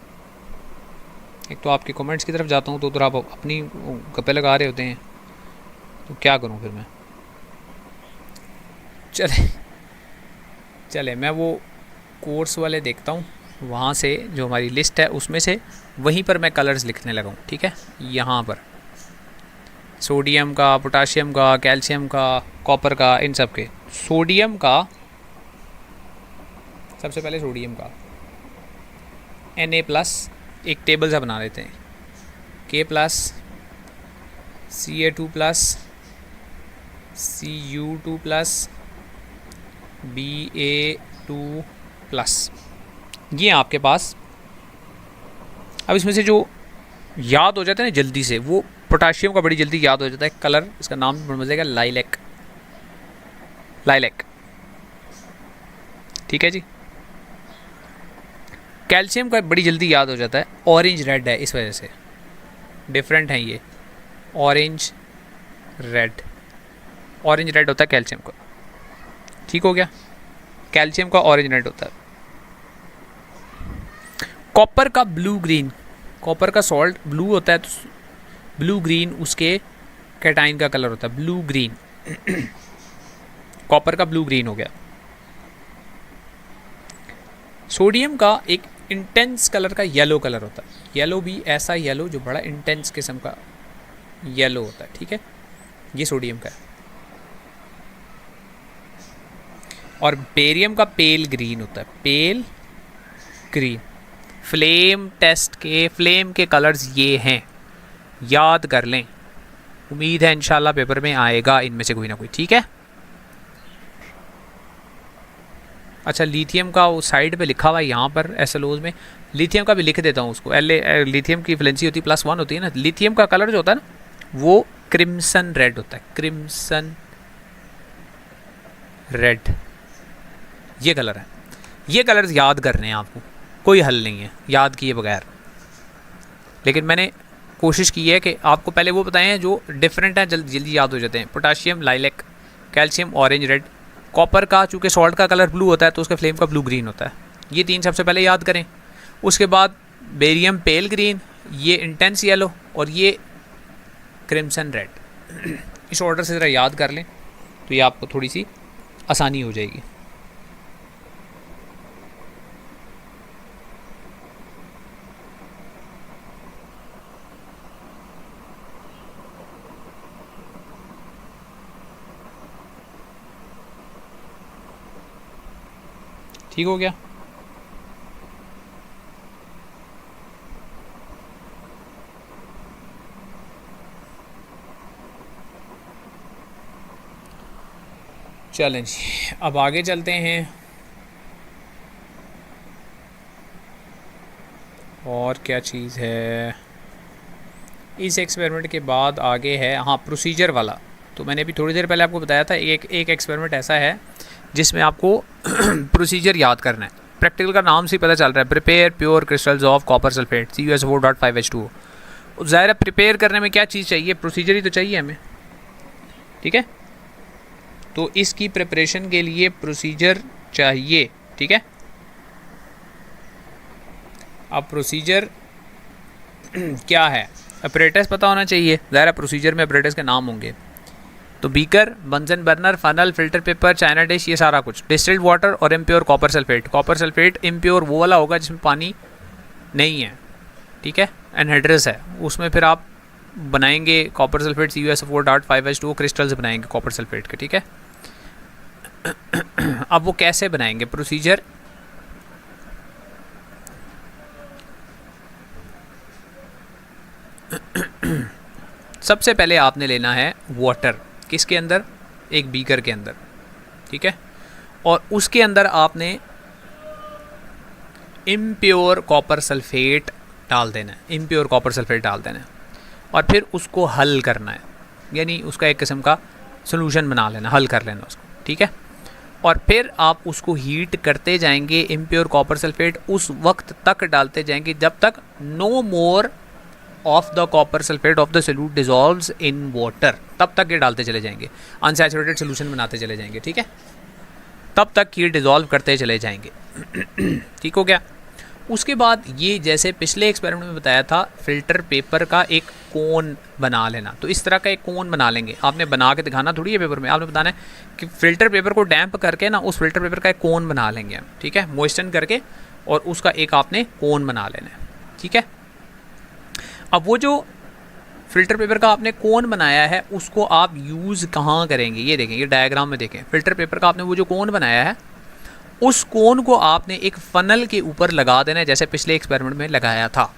S1: एक तो आपके कमेंट्स की तरफ जाता हूँ तो उधर आप अपनी गप्पे लगा रहे होते हैं, तो क्या करूँ फिर मैं। चले मैं वो कोर्स वाले देखता हूँ, वहाँ से जो हमारी लिस्ट है उसमें से वहीं पर मैं कलर्स लिखने लगा हूँ, ठीक है। यहाँ पर सोडियम का, पोटाशियम का, कैल्शियम का, कॉपर का, इन सब के। सोडियम का, सबसे पहले सोडियम का Na+, एक टेबल सा बना लेते हैं, K+, Ca2+, Cu2+, Ba2+, ये आपके पास। अब इसमें से जो याद हो जाता है ना जल्दी से, वो पोटाशियम का बड़ी जल्दी याद हो जाता है। कलर इसका नाम समझ जाएगा, लाइलैक, लाइलैक, ठीक है जी। कैल्शियम का बड़ी जल्दी याद हो जाता है, ऑरेंज रेड है, इस वजह से डिफरेंट है ये, ऑरेंज रेड, ऑरेंज रेड होता है कैल्शियम का, ठीक हो गया। कैल्शियम का ऑरेंज रेड होता है। कॉपर का ब्लू ग्रीन, कॉपर का सॉल्ट ब्लू होता है तो ब्लू ग्रीन उसके कैटाइन का कलर होता है, ब्लू ग्रीन। कॉपर का ब्लू ग्रीन हो गया। सोडियम का एक इंटेंस कलर का येलो कलर होता है, येलो भी ऐसा येलो जो बड़ा इंटेंस किस्म का येलो होता है, ठीक है। ये सोडियम का है। और बेरियम का पेल ग्रीन होता है, पेल ग्रीन। फ्लेम टेस्ट के फ्लेम के कलर्स ये हैं, याद कर लें। उम्मीद है इंशाल्लाह पेपर में आएगा इनमें से कोई ना कोई, ठीक है। अच्छा, लिथियम का वो साइड पे लिखा हुआ है यहाँ पर एसएलओज में, लिथियम का भी लिख देता हूँ उसको। लिथियम की वैलेंसी होती है +1 होती है ना। लिथियम का कलर जो होता है ना वो क्रिम्सन रेड होता है, क्रिम्सन रेड, ये कलर है। ये कलर्स याद करने हैं आपको, कोई हल नहीं है याद किए बगैर। लेकिन मैंने कोशिश की है कि आपको पहले वो बताएं जो डिफरेंट हैं, जल्दी जल्दी याद हो जाते हैं। Potassium lilac, calcium orange red, copper का चूँकि सॉल्ट का कलर ब्लू होता है तो उसका फ्लेम का ब्लू ग्रीन होता है। ये तीन सबसे पहले याद करें। उसके बाद बेरियम पेल ग्रीन, ये इंटेंस येलो, और ये क्रिम्सन रेड। इस ऑर्डर से ज़रा याद कर लें तो ये आपको थोड़ी सी आसानी हो जाएगी। ठीक हो गया। चलें जी, अब आगे चलते हैं। और क्या चीज़ है इस एक्सपेरिमेंट के बाद आगे है, हाँ, प्रोसीजर वाला। तो मैंने अभी थोड़ी देर पहले आपको बताया था एक एक्सपेरिमेंट ऐसा है जिसमें आपको प्रोसीजर याद करना है। प्रैक्टिकल का नाम से ही पता चल रहा है, prepare pure crystals of copper sulphate CuSO4.5H2O। ज़ाहिर है प्रिपेयर करने में क्या चीज़ चाहिए, प्रोसीजर ही तो चाहिए हमें, ठीक है। तो इसकी प्रिपरेशन के लिए प्रोसीजर चाहिए, ठीक है। अब प्रोसीजर क्या है, अपरेटस पता होना चाहिए। ज़ाहिर प्रोसीजर में अपरेटस के नाम होंगे। तो beaker, Bunsen burner, funnel, filter paper, china dish, ये सारा कुछ। डिस्टिल्ड वाटर और impure copper sulphate. Copper sulphate impure वो वाला होगा जिसमें पानी नहीं है, ठीक है, एनहाइड्रस है। उसमें फिर आप बनाएंगे कॉपर सल्फेट CuSO4.5H2O क्रिस्टल्स बनाएंगे कॉपर सल्फेट के, ठीक है। अब वो कैसे बनाएंगे, प्रोसीजर सबसे पहले आपने लेना है वाटर, किसके अंदर, एक बीकर के अंदर, ठीक है। और उसके अंदर आपने इम्प्योर कॉपर सल्फेट डाल देना है, इम्प्योर कॉपर सल्फेट डाल देना है। और फिर उसको हल करना है, यानी उसका एक किस्म का सोल्यूशन बना लेना, हल कर लेना उसको, ठीक है। और फिर आप उसको हीट करते जाएंगे, इम्प्योर कॉपर सल्फेट उस वक्त तक डालते जाएंगे जब तक no more of the copper sulphate of the solute dissolves in water, तब तक ये डालते चले जाएंगे, अनसैचुरेटेड सोल्यूशन बनाते चले जाएंगे, ठीक है, तब तक ये डिजॉल्व करते चले जाएंगे। ठीक हो गया। उसके बाद ये जैसे पिछले एक्सपेरिमेंट में बताया था, फिल्टर पेपर का एक कोन बना लेना। तो इस तरह का एक कोन बना लेंगे, आपने बना के दिखाना थोड़ी है पेपर में, आपने बताना है कि फिल्टर पेपर को डैम्प करके ना उस फिल्टर पेपर का एक कोन बना लेंगे हम, ठीक है, मॉइस्चन करके, और उसका एक आपने कोन बना लेना है, ठीक है। अब वो जो फिल्टर पेपर का आपने कोन बनाया है उसको आप यूज़ कहाँ करेंगे, ये देखें, ये डायग्राम में देखें, फिल्टर पेपर का आपने वो जो कोन बनाया है उस कोन को आपने एक फनल के ऊपर लगा देना है, जैसे पिछले एक्सपेरिमेंट में लगाया था।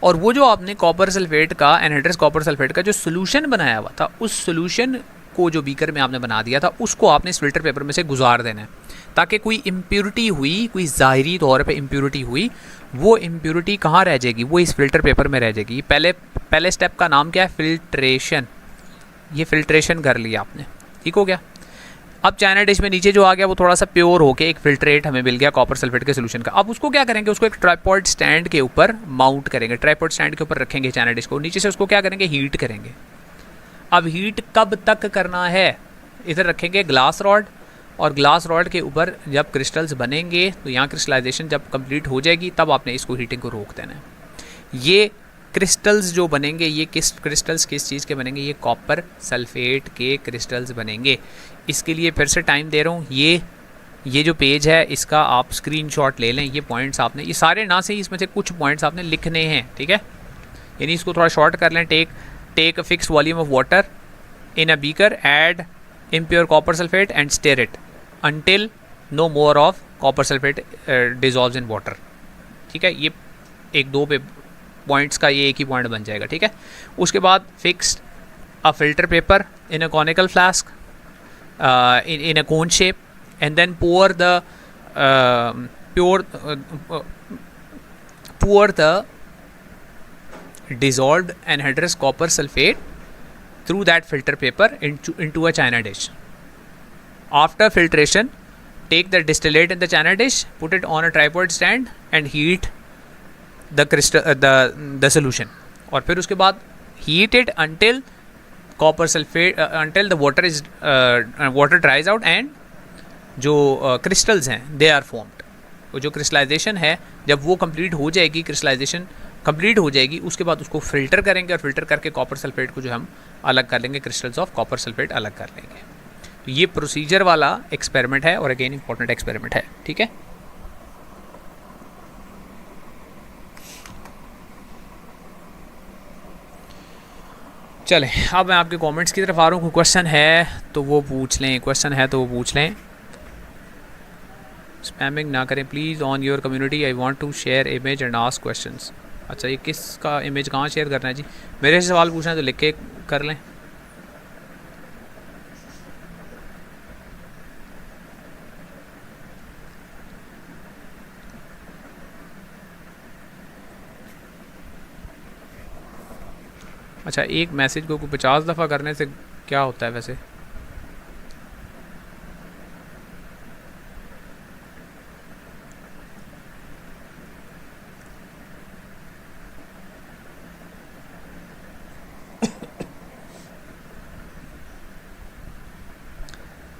S1: और वो जो आपने कॉपर सल्फेट का, एनहाइड्रस कॉपर सल्फेट का जो सोल्यूशन बनाया हुआ था, उस सोल्यूशन को जो बीकर में आपने बना दिया था उसको आपने इस फिल्टर पेपर में से गुजार देना है, ताकि कोई इम्प्योरिटी हुई, कोई ज़ाहिरी तौर पे इम्प्योरिटी हुई, वो इम्प्योरिटी कहाँ रह जाएगी, वो इस फिल्टर पेपर में रह जाएगी। पहले स्टेप का नाम क्या है, फिल्ट्रेशन। ये फिल्ट्रेशन कर लिया आपने, ठीक हो गया। अब चाइना डिश में नीचे जो आ गया वो थोड़ा सा प्योर होके एक फिल्ट्रेट हमें मिल गया कॉपर सल्फेट के सोल्यूशन का। अब उसको क्या करेंगे, उसको एक ट्राइपॉड स्टैंड के ऊपर माउंट करेंगे, ट्राइपॉड स्टैंड के ऊपर रखेंगे चाइना डिश को, नीचे से उसको क्या करेंगे, हीट करेंगे। अब हीट कब तक करना है, इधर रखेंगे ग्लास रॉड, और ग्लास रॉड के ऊपर जब क्रिस्टल्स बनेंगे तो यहाँ क्रिस्टलाइजेशन जब कंप्लीट हो जाएगी तब आपने इसको हीटिंग को रोक देना है। ये क्रिस्टल्स जो बनेंगे, ये क्रिस्टल्स किस चीज़ के बनेंगे, ये कॉपर सल्फेट के क्रिस्टल्स बनेंगे। इसके लिए फिर से टाइम दे रहा हूँ, ये जो पेज है इसका आप स्क्रीनशॉट ले लें, ये पॉइंट्स आपने, ये सारे ना से इसमें से कुछ पॉइंट्स आपने लिखने हैं, ठीक है, यानी इसको थोड़ा शॉर्ट कर लें। Take a fixed volume of water in a beaker, add impure copper sulfate and stir it until no more of copper sulfate dissolves in water, ठीक है। ये एक दो पे पॉइंट्स का ये एक ही पॉइंट बन जाएगा, ठीक है। उसके बाद fixed a filter paper in a conical flask in a cone shape, and then pour the dissolved anhydrous copper sulfate through that filter paper into a china dish. After filtration, take the distillate in the china dish, put it on a tripod stand and heat the solution. और फिर उसके बाद heat it until copper sulfate until the water dries out and जो crystals हैं they are formed. वो जो crystallization है जब वो complete हो जाएगी, crystallization कंप्लीट हो जाएगी, उसके बाद उसको फिल्टर करेंगे और फिल्टर करके कॉपर सल्फेट को जो हम अलग कर लेंगे, क्रिस्टल्स ऑफ कॉपर सल्फेट अलग कर लेंगे। तो ये प्रोसीजर वाला एक्सपेरिमेंट है और अगेन इंपॉर्टेंट एक्सपेरिमेंट है, ठीक है। चलें, अब मैं आपके कमेंट्स की तरफ आ रहा हूँ। कोई क्वेश्चन है तो वो पूछ लें, स्पैमिंग ना करें please. On your community I want to share image and ask questions. अच्छा, ये किसका इमेज कहाँ शेयर करना है जी? मेरे से सवाल पूछना है तो लिख के कर लें। अच्छा, एक मैसेज को 50 दफ़ा करने से क्या होता है वैसे?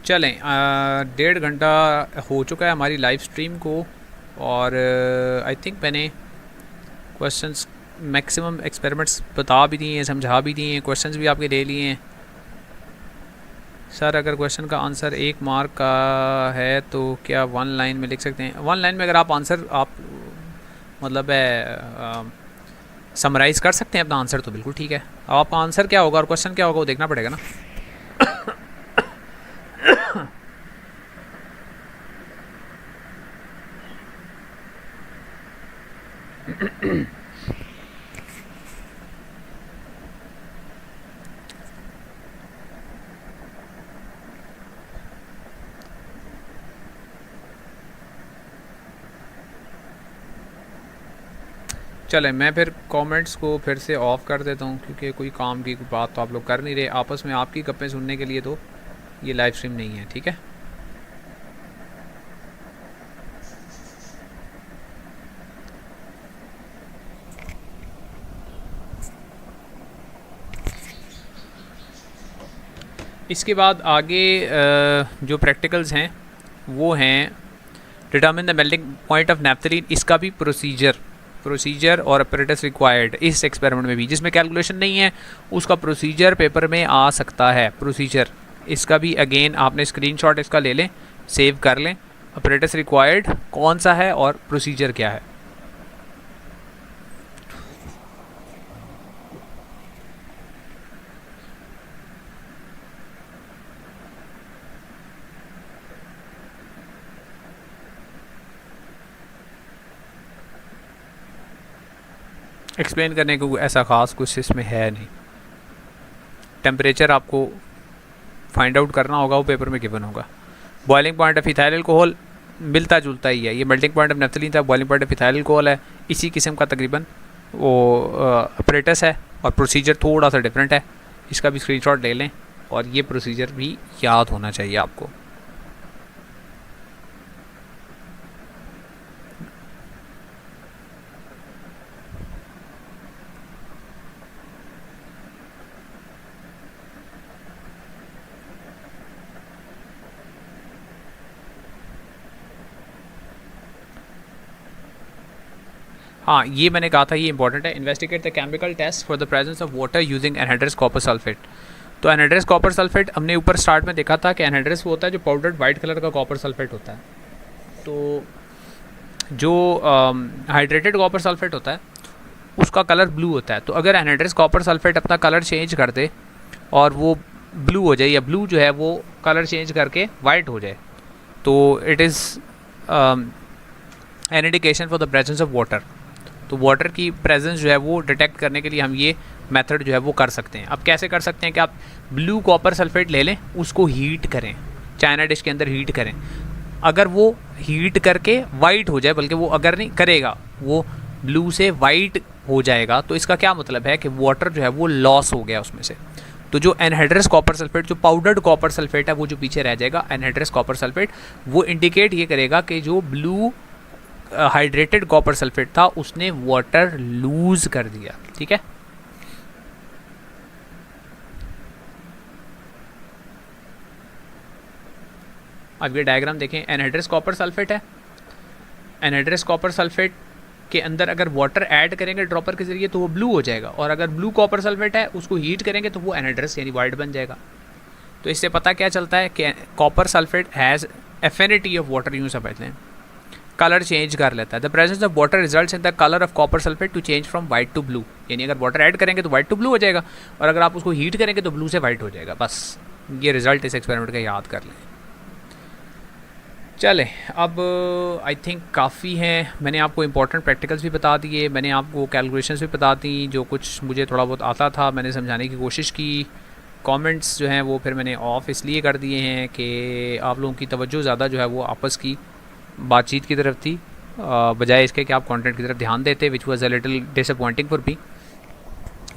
S1: चलें, 1.5 घंटा हो चुका है हमारी लाइव स्ट्रीम को, और आई थिंक मैंने क्वेश्चंस मैक्सिमम एक्सपेरिमेंट्स बता भी दिए हैं, समझा भी दिए हैं, क्वेश्चंस भी आपके ले लिए हैं। सर, अगर क्वेश्चन का आंसर 1 मार्क का है तो क्या 1 लाइन में लिख सकते हैं? 1 लाइन में अगर आप आंसर मतलब है समराइज़ कर सकते हैं अपना आंसर तो बिल्कुल ठीक है। अब आपका आंसर क्या होगा और क्वेश्चन क्या होगा वो देखना पड़ेगा ना। चलें, मैं फिर कमेंट्स को फिर से ऑफ़ कर देता हूँ, क्योंकि कोई काम की कोई बात तो आप लोग कर नहीं रहे, आपस में आपकी गप्पें सुनने के लिए तो ये लाइव स्ट्रीम नहीं है, ठीक है। इसके बाद आगे जो प्रैक्टिकल्स हैं वो हैं determine the melting point of naphthalene. इसका भी प्रोसीजर और अपरेटस रिक्वायर्ड इस एक्सपेरिमेंट में भी, जिसमें कैलकुलेशन नहीं है उसका प्रोसीजर पेपर में आ सकता है। प्रोसीजर इसका भी अगेन आपने स्क्रीनशॉट इसका ले लें, सेव कर लें। अपरेटस रिक्वायर्ड कौन सा है और प्रोसीजर क्या है। एक्सप्लेन करने को ऐसा ख़ास कुछ इसमें है नहीं। टेम्परेचर आपको फाइंड आउट करना होगा, वो पेपर में गिवन होगा। Boiling point of ethyl alcohol मिलता जुलता ही है, ये मेल्टिंग पॉइंट ऑफ नैप्थलीन था, boiling point of ethyl alcohol है, इसी किस्म का तकरीबन वो अपरेटस है और प्रोसीजर थोड़ा सा डिफरेंट है। इसका भी स्क्रीनशॉट ले लें और ये प्रोसीजर भी याद होना चाहिए आपको। हाँ, ये मैंने कहा था, ये इंपॉर्टेंट है। Investigate the chemical test for the presence of water using anhydrous copper sulphate. तो एनहाइड्रस कॉपर सल्फेट हमने ऊपर स्टार्ट में देखा था कि एनहाइड्रस वो होता है जो पाउडर्ड वाइट कलर का कॉपर सल्फेट होता है। तो जो हाइड्रेटेड कॉपर सल्फेट होता है उसका कलर ब्लू होता है। तो अगर एनहाइड्रस कॉपर सल्फेट अपना कलर चेंज कर दे और वो ब्लू हो जाए, या ब्लू जो है वो कलर चेंज करके वाइट हो जाए, तो it is an indication for the presence of water. तो वाटर की प्रेजेंस जो है वो डिटेक्ट करने के लिए हम ये मेथड जो है वो कर सकते हैं। अब कैसे कर सकते हैं कि आप ब्लू कॉपर सल्फेट ले लें, उसको हीट करें, चाइना डिश के अंदर हीट करें। अगर वो हीट करके वाइट हो जाए, बल्कि वो अगर नहीं करेगा, वो ब्लू से वाइट हो जाएगा, तो इसका क्या मतलब है कि वाटर जो है वो लॉस हो गया उसमें से। तो जो एनहाइड्रस कॉपर सल्फेट, जो पाउडर्ड कॉपर सल्फेट है, वो जो पीछे रह जाएगा एनहाइड्रस कॉपर सल्फेट, वो इंडिकेट ये करेगा कि जो ब्लू हाइड्रेटेड कॉपर सल्फेट था उसने वाटर लूज कर दिया। ठीक है, अब ये डायग्राम देखें। एनहाइड्रस कॉपर सल्फेट है, एनहाइड्रस कॉपर सल्फेट के अंदर अगर वाटर ऐड करेंगे ड्रॉपर के जरिए तो वो ब्लू हो जाएगा, और अगर ब्लू कॉपर सल्फेट है उसको हीट करेंगे तो वो एनहाइड्रस यानी वाइट बन जाएगा। तो इससे पता क्या चलता है कि copper sulphate has affinity of water, यूँ समझते हैं, कलर चेंज कर लेता है। The presence of water results in the colour of copper sulphate to change from white to blue, यानी अगर वाटर ऐड करेंगे तो वाइट टू ब्लू हो जाएगा, और अगर आप उसको हीट करेंगे तो ब्लू से वाइट हो जाएगा। बस ये रिजल्ट इस एक्सपेरिमेंट का याद कर लें। चलें, अब आई थिंक काफ़ी हैं। मैंने आपको इंपॉर्टेंट प्रैक्टिकल्स भी बता दिए, मैंने आपको कैलकुलेशंस भी बता दी, जो कुछ मुझे थोड़ा बहुत आता था मैंने समझाने की कोशिश की। कमेंट्स जो हैं वो फिर मैंने ऑफ इसलिए कर दिए हैं कि आप लोगों की तवज्जो ज़्यादा जो है वो आपस की बातचीत की तरफ थी, बजाय इसके कि आप कंटेंट की तरफ ध्यान देते, which was a little disappointing for me.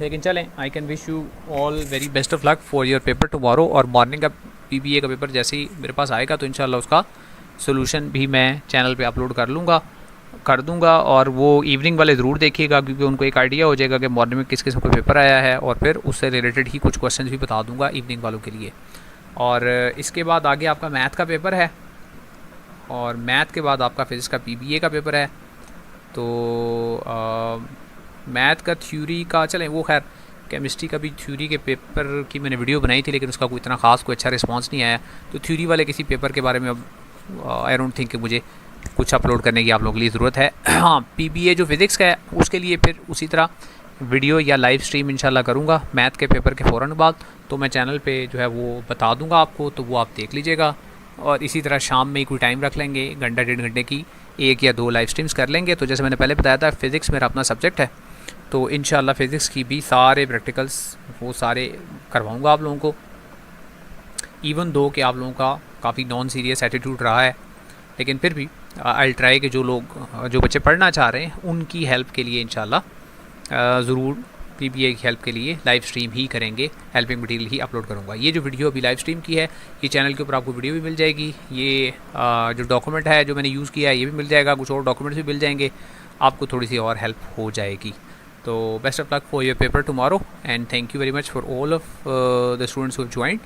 S1: लेकिन चलें, I can wish you all very best of luck for your paper tomorrow. और मॉर्निंग का PBA का पेपर जैसे ही मेरे पास आएगा तो इंशाल्लाह उसका सोल्यूशन भी मैं चैनल पे अपलोड कर दूंगा, और वो इवनिंग वाले ज़रूर देखिएगा, क्योंकि उनको एक आइडिया हो जाएगा कि मॉर्निंग में किस किस्म का पेपर आया है, और फिर उससे रिलेटेड ही कुछ क्वेश्चन भी बता दूंगा इवनिंग वालों के लिए। और इसके बाद आगे आपका मैथ का पेपर है, और मैथ के बाद आपका फिज़िक्स का PBA का पेपर है। तो मैथ का थ्योरी का चलें, वो खैर केमिस्ट्री का भी थ्योरी के पेपर की मैंने वीडियो बनाई थी, लेकिन उसका कोई इतना ख़ास कोई अच्छा रिस्पांस नहीं आया। तो थ्योरी वाले किसी पेपर के बारे में अब आई डोंट थिंक कि मुझे कुछ अपलोड करने की आप लोगों के लिए ज़रूरत है। हाँ, PBA जो फिज़िक्स का है उसके लिए फिर उसी तरह वीडियो या लाइव स्ट्रीम इंशाल्लाह करूँगा मैथ के पेपर के फ़ौरन बाद, तो मैं चैनल पे जो है वो बता दूँगा आपको, तो वो आप देख लीजिएगा। और इसी तरह शाम में ही कोई टाइम रख लेंगे, घंटा 1.5 घंटे की 1 या 2 लाइव स्ट्रीम्स कर लेंगे। तो जैसे मैंने पहले बताया था, फ़िज़िक्स मेरा अपना सब्जेक्ट है, तो इंशाल्लाह फ़िज़िक्स की भी सारे प्रैक्टिकल्स वो सारे करवाऊँगा आप लोगों को। इवन दो कि आप लोगों का काफ़ी नॉन सीरियस एटीट्यूड रहा है, लेकिन फिर भी आई ट्राई कि जो बच्चे पढ़ना चाह रहे हैं उनकी हेल्प के लिए इंशाल्लाह ज़रूर पीबीए की हेल्प के लिए लाइव स्ट्रीम ही करेंगे, हेल्पिंग मटेरियल ही अपलोड करूँगा। ये जो वीडियो अभी लाइव स्ट्रीम की है, ये चैनल के ऊपर आपको वीडियो भी मिल जाएगी, ये जो डॉक्यूमेंट है जो मैंने यूज़ किया है ये भी मिल जाएगा, कुछ और डॉक्यूमेंट्स भी मिल जाएंगे, आपको थोड़ी सी और हेल्प हो जाएगी। तो best of luck for your paper tomorrow and thank you very much for all of the students who have joined.